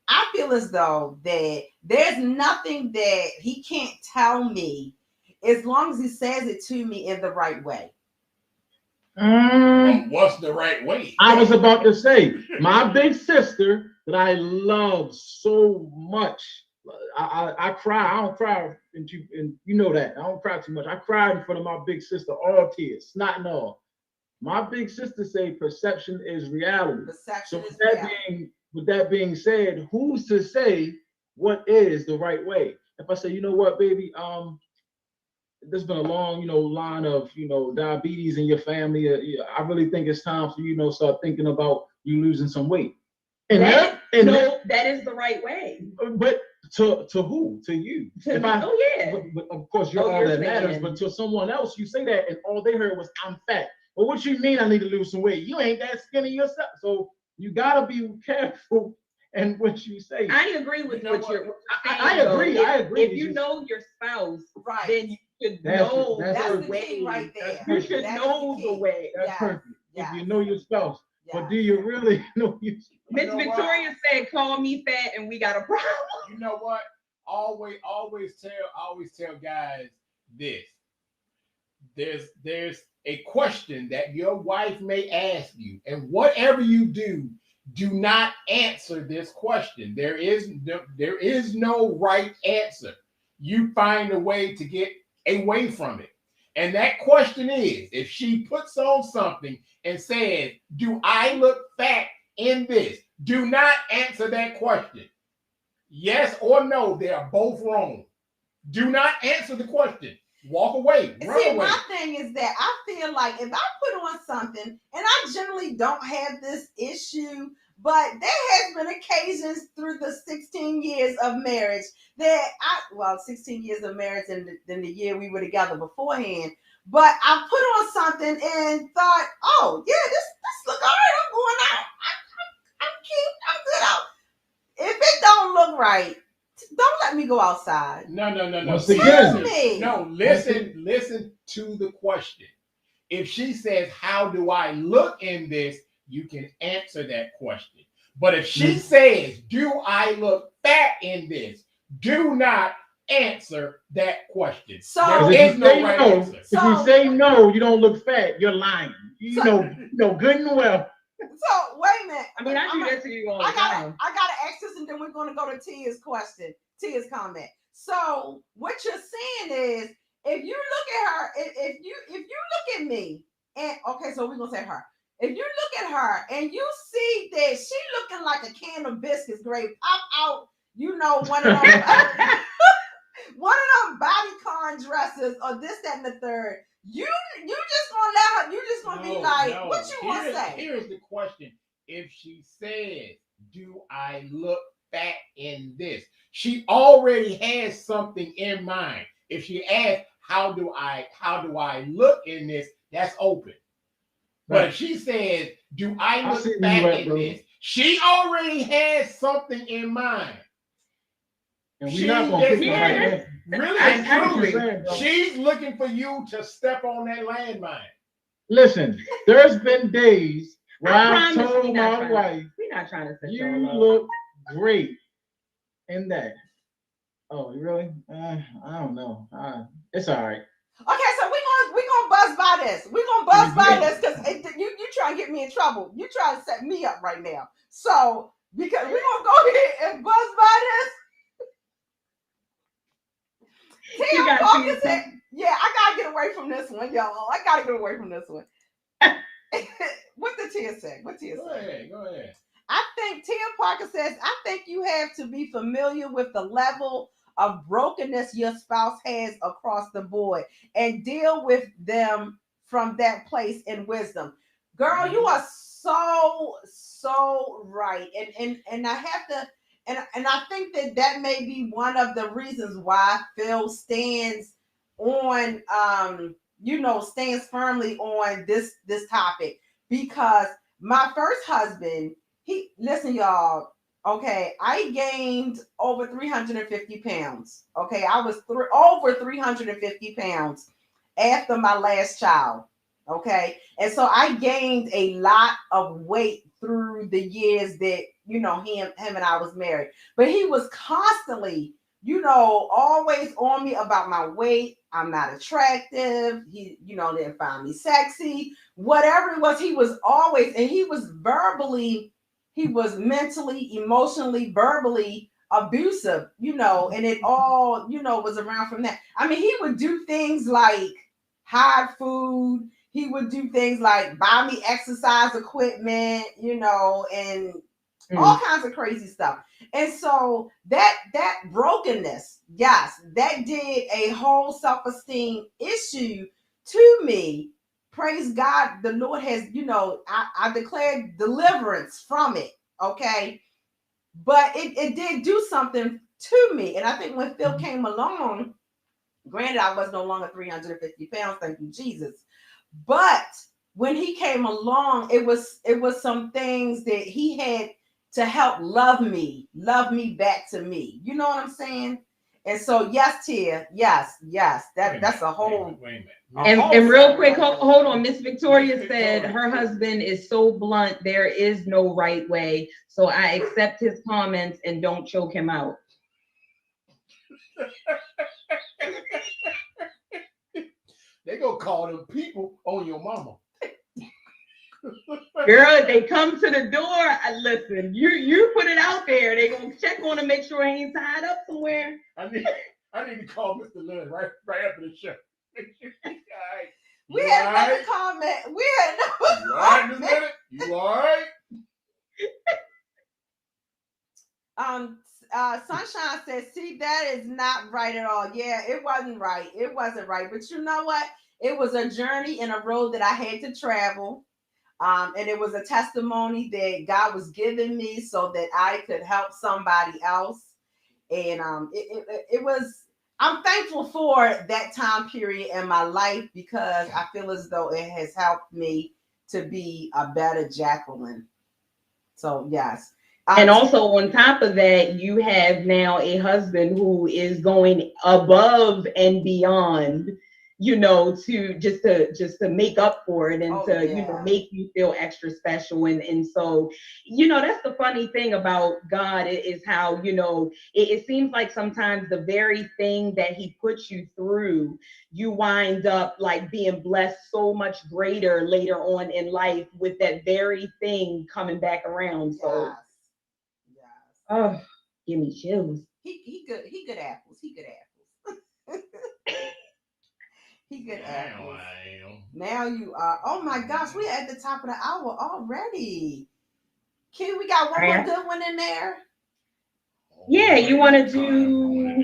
I feel as though that there's nothing that he can't tell me as long as he says it to me in the right way. What's the right way? I was about to say, my big sister that I love so much. I cry. I don't cry, and you know that. I don't cry too much. I cried in front of my big sister, all tears, snot and all. My big sister say perception is reality. Perception So is reality. with that being said, who's to say what is the right way? If I say, you know what, baby, there's been a long, line of, diabetes in your family. I really think it's time for you, start thinking about you losing some weight. And that is the right way. But to who? To you? But of course, you're all that matters. But to someone else, you say that, and all they heard was, "I'm fat." Well, what you mean? I need to lose some weight? You ain't that skinny yourself. So you gotta be careful and what you say. I agree with what you're saying. I agree. If you know your spouse, right, then you should know the way. Right there. You should know the way. That's perfect. If you know your spouse. But do you really know your spouse? Miss Victoria said, "Call me fat, and we got a problem." You know what? Always tell guys this. There's a question that your wife may ask you, and whatever you do not answer this question. There is no right answer. You find a way to get away from it. And that question is, if she puts on something and says, "Do I look fat in this?" Do not answer that question. Yes or no, they are both wrong. Do not answer the question. Walk away. Run away. My thing is that I feel like if I put on something, and I generally don't have this issue, but there has been occasions through the 16 years of marriage that 16 years of marriage and then the year we were together beforehand, but I put on something and thought, oh yeah, this look all right. I'm going out. I'm cute. I'm good out. If it don't look right, don't let me go outside. No. Tell me. No, listen to the question. If she says, "How do I look in this?" you can answer that question. But if she says, "Do I look fat in this?" do not answer that question. So there is no right answer. If you say no, you don't look fat, you're lying. You know good and well. So wait a minute. I mean, I do that to you all the time. I gotta ask this, and then we're gonna go to Tia's question, Tia's comment. So what you're saying is, if you look at her, if you look at me, and okay, so we're gonna say her. If you look at her and you see that she looking like a can of biscuits, great pop out, one of them, one of them bodycon dresses or this, that, and the third. You just gonna let her. You just gonna be like, what you want to say? Here's the question: if she says, "Do I look fat in this?" she already has something in mind. If she asks, "How do I look in this?" that's open. But if she says, "Do I look fat in this?" she already has something in mind. And we're not gonna pick the right answer. Really and truly, she's looking for you to step on that landmine. Listen, there's been days where I've told my wife, "We're not trying to set you look great in that." Oh, really? I don't know. It's all right. Okay, so we're gonna buzz by this. We're gonna buzz by this because you trying to get me in trouble. You trying to set me up right now. So because we're gonna go ahead and buzz by this. Tia Parker said, "Yeah, I gotta get away from this one, y'all. I gotta get away from this one." What did Tia say? What Tia say? Go ahead. I think Tia Parker says, "I think you have to be familiar with the level of brokenness your spouse has across the board and deal with them from that place in wisdom." Girl, you are so right. And I have to. And I think that may be one of the reasons why Phil stands on, stands firmly on this topic. Because my first husband, listen, y'all, okay, I gained over 350 pounds. Okay, I was over 350 pounds after my last child. Okay, and so I gained a lot of weight through the years that him and I was married. But he was constantly, always on me about my weight. I'm not attractive. He, didn't find me sexy. Whatever it was, he was always, and he was mentally, emotionally, verbally abusive, and it all, was around from that. I mean, he would do things like hide food. he would do things like buy me exercise equipment, you know, and all kinds of crazy stuff. And so that brokenness, yes, that did a whole self-esteem issue to me. Praise God, the Lord has, you know, I declared deliverance from it. Okay. But it did do something to me. And I think when Phil came along, granted, I was no longer 350 pounds, thank you, Jesus. But when he came along, it was some things that he had to help love me back to me. You know what I'm saying? And so, yes, Tia, yes, that's a whole. Wait a minute. And real quick, hold on. Miss Victoria said her husband is so blunt, there is no right way. So I accept his comments and don't choke him out. They gonna call them people on your mama. Girl, they come to the door. Listen, you put it out there. They gonna check on him, make sure he ain't tied up somewhere. I need to call Mr. Lynn right after the show. We had another comment. We had another You all right, Miss Bennett? You all right? Sunshine says, see, that is not right at all. Yeah, it wasn't right. It wasn't right. But you know what? It was a journey and a road that I had to travel. And it was a testimony that God was giving me so that I could help somebody else. And it was, I'm thankful for that time period in my life because I feel as though it has helped me to be a better Jacqueline. So, yes. And also on top of that, you have now a husband who is going above and beyond, you know, to just to make up for it and you know, make you feel extra special. And so, you know, that's the funny thing about God is how, you know, it seems like sometimes the very thing that he puts you through, you wind up like being blessed so much greater later on in life with that very thing coming back around. So oh, give me chills. He good apples. He good apples. He good apples. Now you are. Oh my gosh, we're at the top of the hour already. Kid, we got one more good one in there. Yeah, you want to do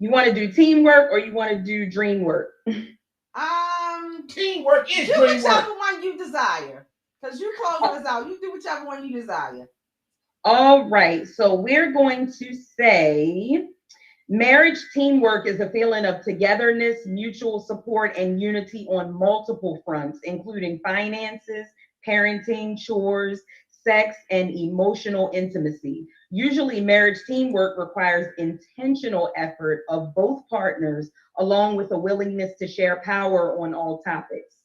you want to do teamwork or you want to do dream work? Teamwork is do dream whichever work. one you desire. Because you closing us out. You do whichever one you desire. All right. So we're going to say marriage teamwork is a feeling of togetherness, mutual support, and unity on multiple fronts, including finances, parenting, chores, sex, and emotional intimacy. Usually, marriage teamwork requires intentional effort of both partners, along with a willingness to share power on all topics.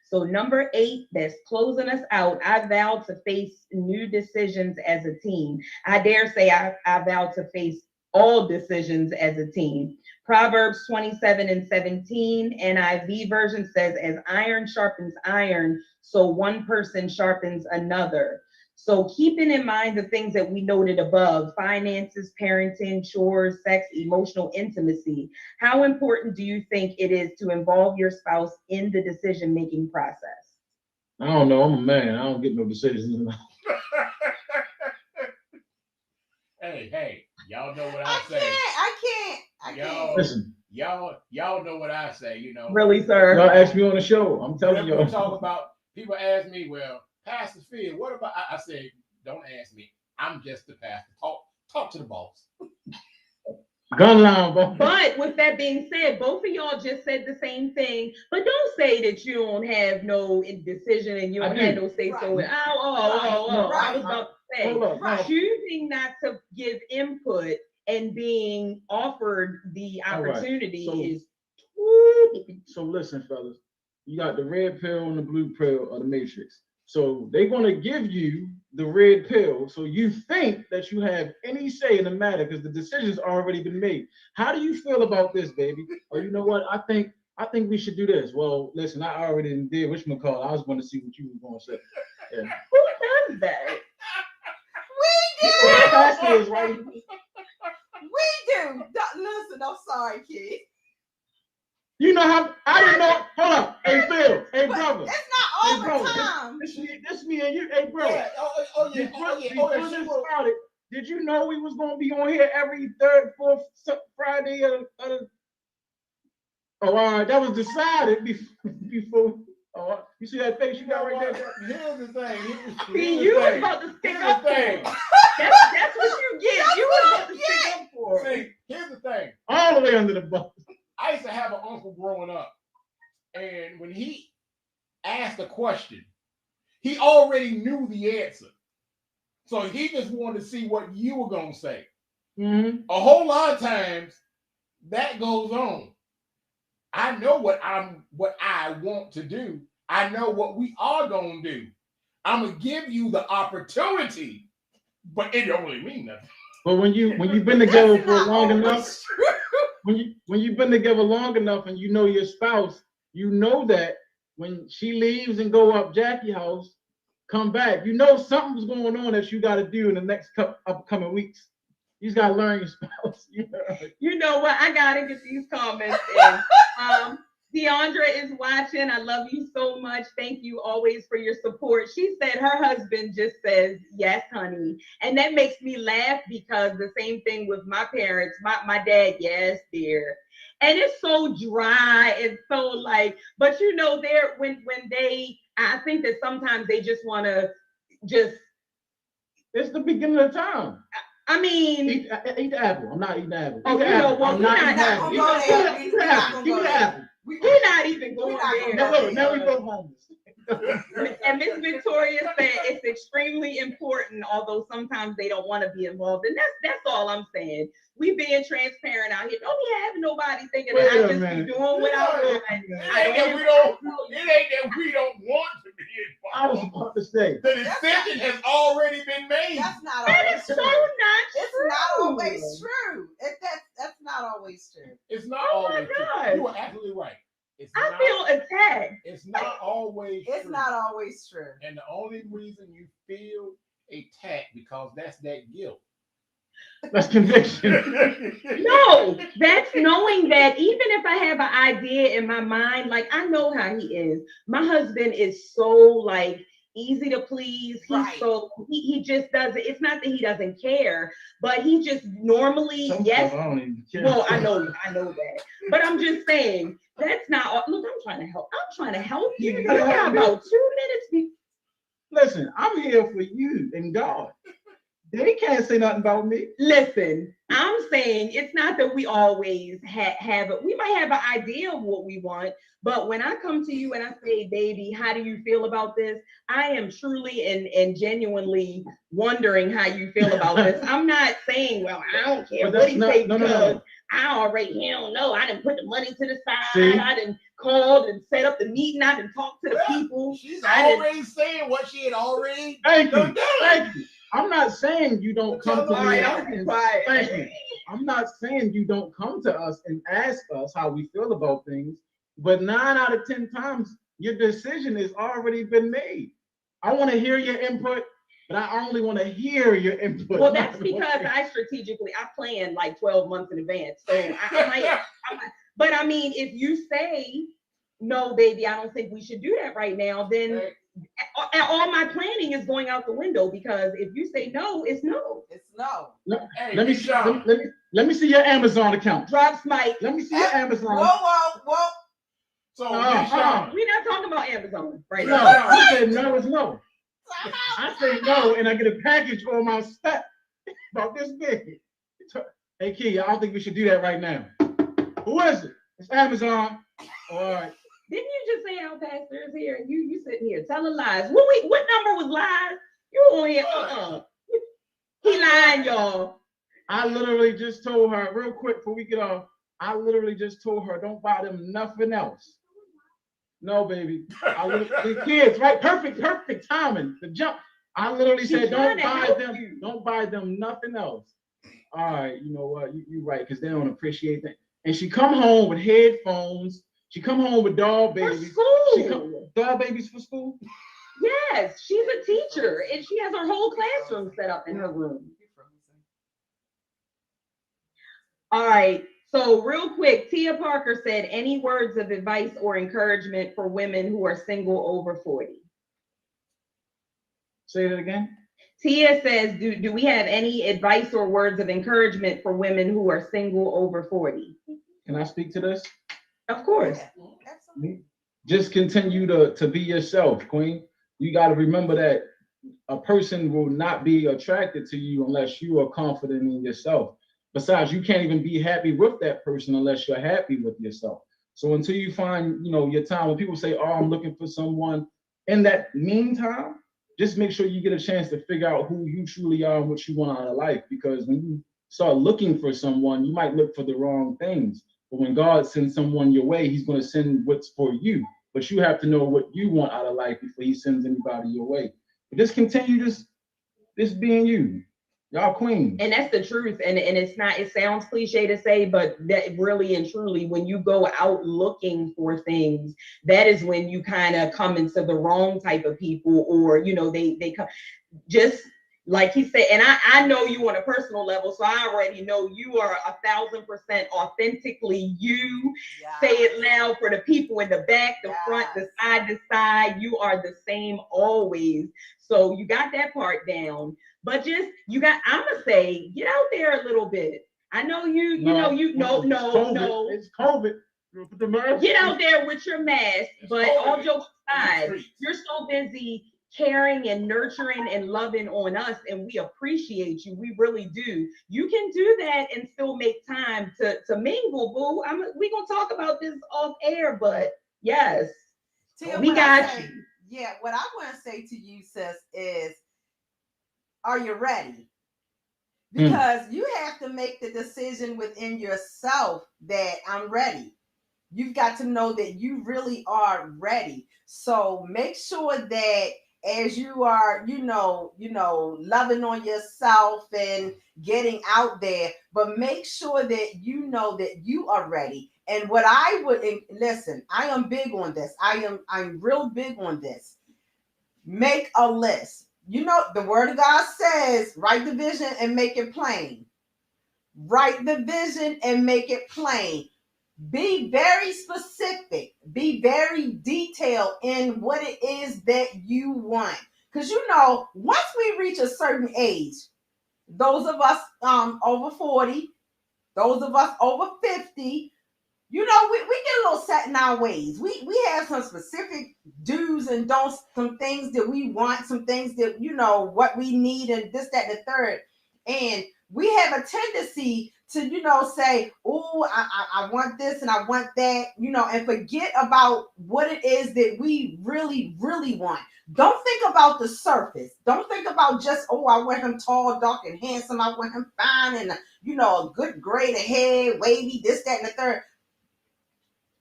So number 8, that's closing us out. I vow to face new decisions as a team. I dare say I vow to face all decisions as a team. Proverbs 27:17, NIV version says, as iron sharpens iron, so one person sharpens another. So keeping in mind the things that we noted above, finances, parenting, chores, sex, emotional intimacy, how important do you think it is to involve your spouse in the decision-making process? I don't know. I'm a man. I don't get no decisions. Hey, y'all know what I say. I can't. Listen. Y'all know what I say, you know. Really, sir? Y'all ask me on the show. I'm telling you. We talk about, people ask me, well, Pastor Phil, what about, I say, don't ask me. I'm just the pastor. Talk to the boss. Gun line, bro. But with that being said, both of y'all just said the same thing. But don't say that you don't have no decision and you don't have no say so. Right. I was about to say, Right. choosing not to give input and being offered the opportunity is. So listen, fellas, you got the red pill and the blue pill of the Matrix. So they're gonna give you the red pill, so you think that you have any say in the matter because the decision's already been made. How do you feel about this, baby? Or you know what? I think we should do this. Well, listen, I already did whatchamacallit. I was going to see what you were going to say. Yeah. Who does that? We do. Is right. We do. Listen, I'm sorry, kid. You know how I didn't know. Hold up. Hey Phil. Hey But brother. it's not all Hey, bro, the time. This me and you. Hey bro. Yeah. Before this started, did you know we was gonna be on here every third, fourth Friday of the Oh, all right, that was decided before. Oh, you see that face you got right there? Here's the thing. See, you was about to stick up for thing. it. That's what you get. You was about to stick up for it. See, here's the thing. All the way under the bus. I used to have an uncle growing up, and when he asked a question, he already knew the answer. So he just wanted to see what you were gonna say. Mm-hmm. A whole lot of times that goes on. I know what I want to do. I know what we are gonna do. I'm gonna give you the opportunity, but it don't really mean nothing. But when you've been together for That's long not enough, always true. when you've been together long enough and you know your spouse, you know that when she leaves and go up Jackie house, come back, you know something's going on that you got to do in the next upcoming weeks. You just got to learn your spouse. You know what? I gotta get these comments in. Deandra is watching. I love you so much. Thank you always for your support. She said her husband just says, yes, honey. And that makes me laugh because the same thing with my parents. My dad, yes, dear. And it's so dry and so like, but you know, when they, I think that sometimes they just want to just. It's the beginning of time. I mean, eat the apple. I'm not eating the apple. Oh, you know what? I'm not eating the apple. Give me the apple. We're not even going there. Now we both homeless. And Miss Victoria said it's extremely important, although sometimes they don't want to be involved. And that's all I'm saying. We being transparent out here. Don't be having nobody thinking that I just be doing what I want. It ain't that we don't want to be involved. I was about to say the decision has already been made. That's not That always is true. so not It's true. not always true. That's not always true. It's not Oh my always God. true. You are absolutely right. I feel attacked. It's not always It's true. not always true. And the only reason you feel attacked because that's that guilt. That's conviction. No, that's knowing that even if I have an idea in my mind, like I know how he is. My husband is so like easy to please. He's Right. so he just doesn't. It's not that he doesn't care, but he just normally yes. I don't even care. Well, I know that, but I'm just saying that's not. Look, I'm trying to help. I'm trying to help you. You got about 2 minutes. Listen, I'm here for you and God. They can't say nothing about me. Listen, I'm saying it's not that we always have it. We might have an idea of what we want, but when I come to you and I say, baby, how do you feel about this? I am truly and genuinely wondering how you feel about this. I'm not saying, well, I don't care what he say because I already don't know. I didn't put the money to the side. See? I didn't call and set up the meeting. I didn't talk to the people. She's already saying what she had already Thank you. done. Thank you. I'm not saying you don't come to me. Thank you. I'm not saying you don't come to us and ask us how we feel about things, but 9 out of 10 times your decision has already been made. I want to hear your input, but I only want to hear your input. Well, that's because I plan like 12 months in advance. So I might, but I mean, if you say, no, baby, I don't think we should do that right now, then all my planning is going out the window because if you say no, it's no. It's no. Let me see your Amazon account. Drops Mike. Let me see your Amazon. Whoa. So we're not talking about Amazon right now. No, I said no is no. I say no, and I get a package on my step about this big. Hey, Key, I don't think we should do that right now. Who is it? It's Amazon. All right. Didn't you just say our pastor is here and you sitting here telling lies? What number was lies? You on here? He lying, y'all. I literally just told her real quick before we get off. I literally just told her don't buy them nothing else. No, baby. The kids, right? Perfect timing. The jump. I literally said don't buy them nothing else. All right, you know what? You right because they don't appreciate that. And she come home with headphones. She come home with doll babies. For school. Doll babies for school? Yes, she's a teacher and she has her whole classroom set up in her room. All right, So real quick, Tia Parker said, any words of advice or encouragement for women who are single over 40? Say that again. Tia says, do we have any advice or words of encouragement for women who are single over 40? Can I speak to this? Of course. Yeah, absolutely. Just continue to be yourself, Queen. You got to remember that a person will not be attracted to you unless you are confident in yourself. Besides, you can't even be happy with that person unless you're happy with yourself. So until you find, your time, when people say, oh, I'm looking for someone, in that meantime, just make sure you get a chance to figure out who you truly are and what you want out of life. Because when you start looking for someone, you might look for the wrong things. But when God sends someone your way, he's going to send what's for you. But you have to know what you want out of life before he sends anybody your way. But just continue just being you. Y'all queens. And that's the truth. And it's not, it sounds cliche to say, but that really and truly, when you go out looking for things, that is when you kind of come into the wrong type of people, or, they come just like he said. And I know you on a personal level, so I already know you are 1,000% authentically you. Yes. Say it loud for the people in the back, the front, the side. You are the same always. So you got that part down. But I'm gonna say, get out there a little bit. I know no. It's COVID. Put the mask. Get out there with your mask. But all jokes aside, you're so busy caring and nurturing and loving on us, and we appreciate you. We really do. You can do that and still make time to mingle, boo. We gonna talk about this off air, but yes, Tia, we got you. Yeah, what I want to say to you, sis, is, are you ready? Because you have to make the decision within yourself that I'm ready. You've got to know that you really are ready. So make sure that as you are, loving on yourself and getting out there, but make sure that you know that you are ready. And what I would listen, I am big on this. I'm real big on this. Make a list. The word of God says, write the vision and make it plain. Write the vision and make it plain. Be very specific. Be very detailed in what it is that you want. Because once we reach a certain age, those of us over 40, those of us over 50, we get a little set in our ways. We have some specific do's and don'ts, some things that we want, some things that, what we need, and this, that, and the third. And we have a tendency to, say, oh, I want this and I want that, and forget about what it is that we really, really want. Don't think about the surface. Don't think about just, oh, I want him tall, dark, and handsome. I want him fine and, a good grade of hair, wavy, this, that, and the third.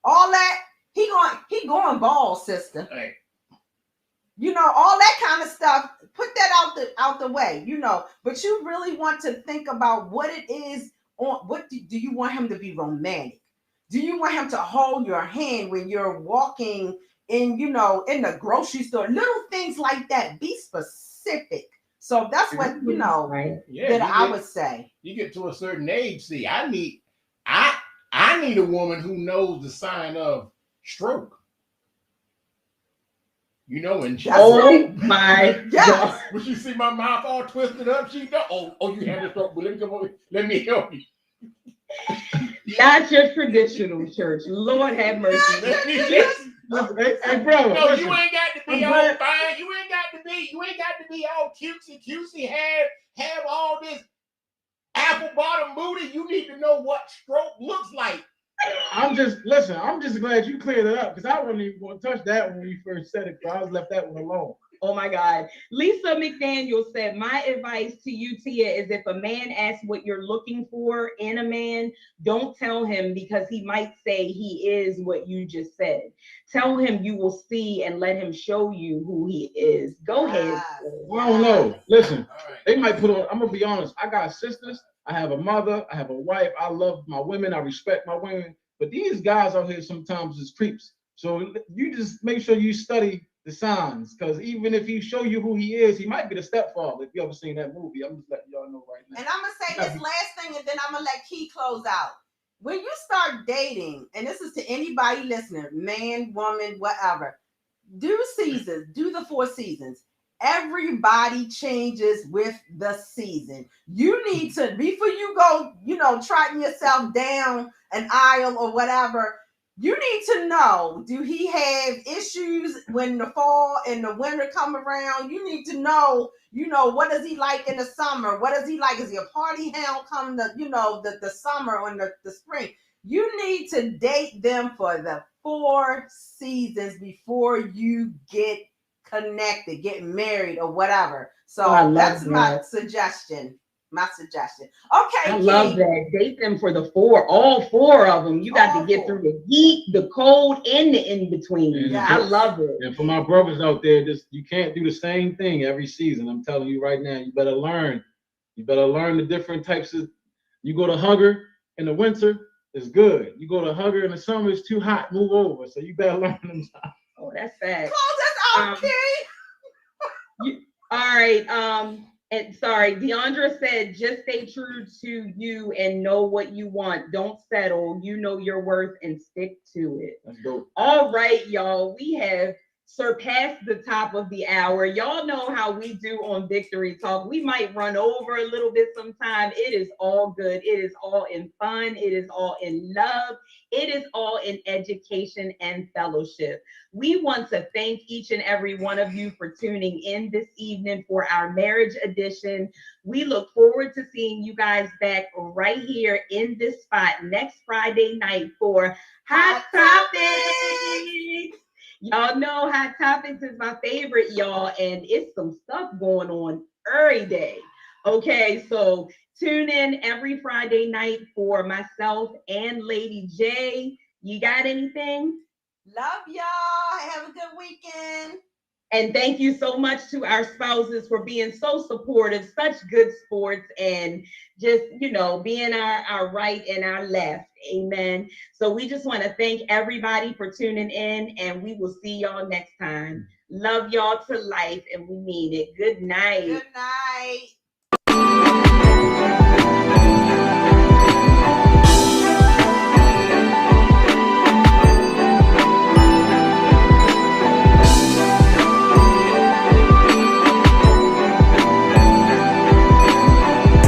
All that, he going bald, sister. Hey. All that kind of stuff, put that out the way, but you really want to think about what it is. What do you want him to be romantic? Do you want him to hold your hand when you're walking in, in the grocery store? Little things like that. Be specific. So that's what, right. that I would say. You get to a certain age, see, I need a woman who knows the sign of stroke. And my God. When she see my mouth all twisted up, she go, oh, you have a stroke. Well, let me come over. Let me help you. Not your traditional church. Lord have mercy. Hey, brother. No, you ain't got to be all fine. You ain't got to be all cutesy. Have all this apple bottom booty. You need to know what stroke looks like. I'm just glad you cleared it up, because I wasn't even going to touch that when you first said it, because I was left that one alone. Oh my God. Lisa McDaniel said, my advice to you, Tia, is if a man asks what you're looking for in a man, don't tell him, because he might say he is what you just said. Tell him you will see and let him show you who he is. Go ahead. I don't know. Listen, they might put on, I'm going to be honest. I got sisters. I have a mother. I have a wife. I love my women. I respect my women. But these guys out here sometimes is creeps. So you just make sure you study the signs, because even if he show you who he is, he might be the stepfather. If you ever seen that movie, I'm just letting y'all know right now. And I'm gonna say this last thing, and then I'm gonna let Key close out. when you start dating, and this is to anybody listening, man, woman, whatever, do seasons, do the 4 seasons. Everybody changes with the season. You need to, before you go, trotting yourself down an aisle or whatever, you need to know, do he have issues when the fall and the winter come around? You need to know, what does he like in the summer? What does he like? Is he a party hound come the summer or the spring? You need to date them for the 4 seasons before you get connected, get married or whatever. So that's my suggestion. Okay. I love that. Date them for the 4, all 4 of them. You got to get through the heat, the cold, and the in-between. Yes. I love it. And for my brothers out there, you can't do the same thing every season. I'm telling you right now, you better learn. You better learn the different types of, you go to Hunger in the winter, it's good. You go to Hunger in the summer, it's too hot, move over. So you better learn them. Oh, that's sad. Close this out, Kitty. All right. And sorry, Deandra said, just stay true to you and know what you want. Don't settle. You know your worth and stick to it. Let's go. All right, y'all. We have surpassed the top of the hour. Y'all know how we do on Victory Talk. We might run over a little bit sometime. It is all good. It is all in fun. It is all in love. It is all in education and fellowship. We want to thank each and every one of you for tuning in this evening for our marriage edition. We look forward to seeing you guys back right here in this spot next Friday night for Hot Topics. Y'all know Hot Topics is my favorite, y'all, and it's some stuff going on every day. Okay, so tune in every Friday night for myself and Lady J. You got anything? Love y'all. Have a good weekend. And thank you so much to our spouses for being so supportive, such good sports, and just, being our right and our left. Amen. So we just want to thank everybody for tuning in, and we will see y'all next time. Love y'all to life, and we mean it. Good night. Good night.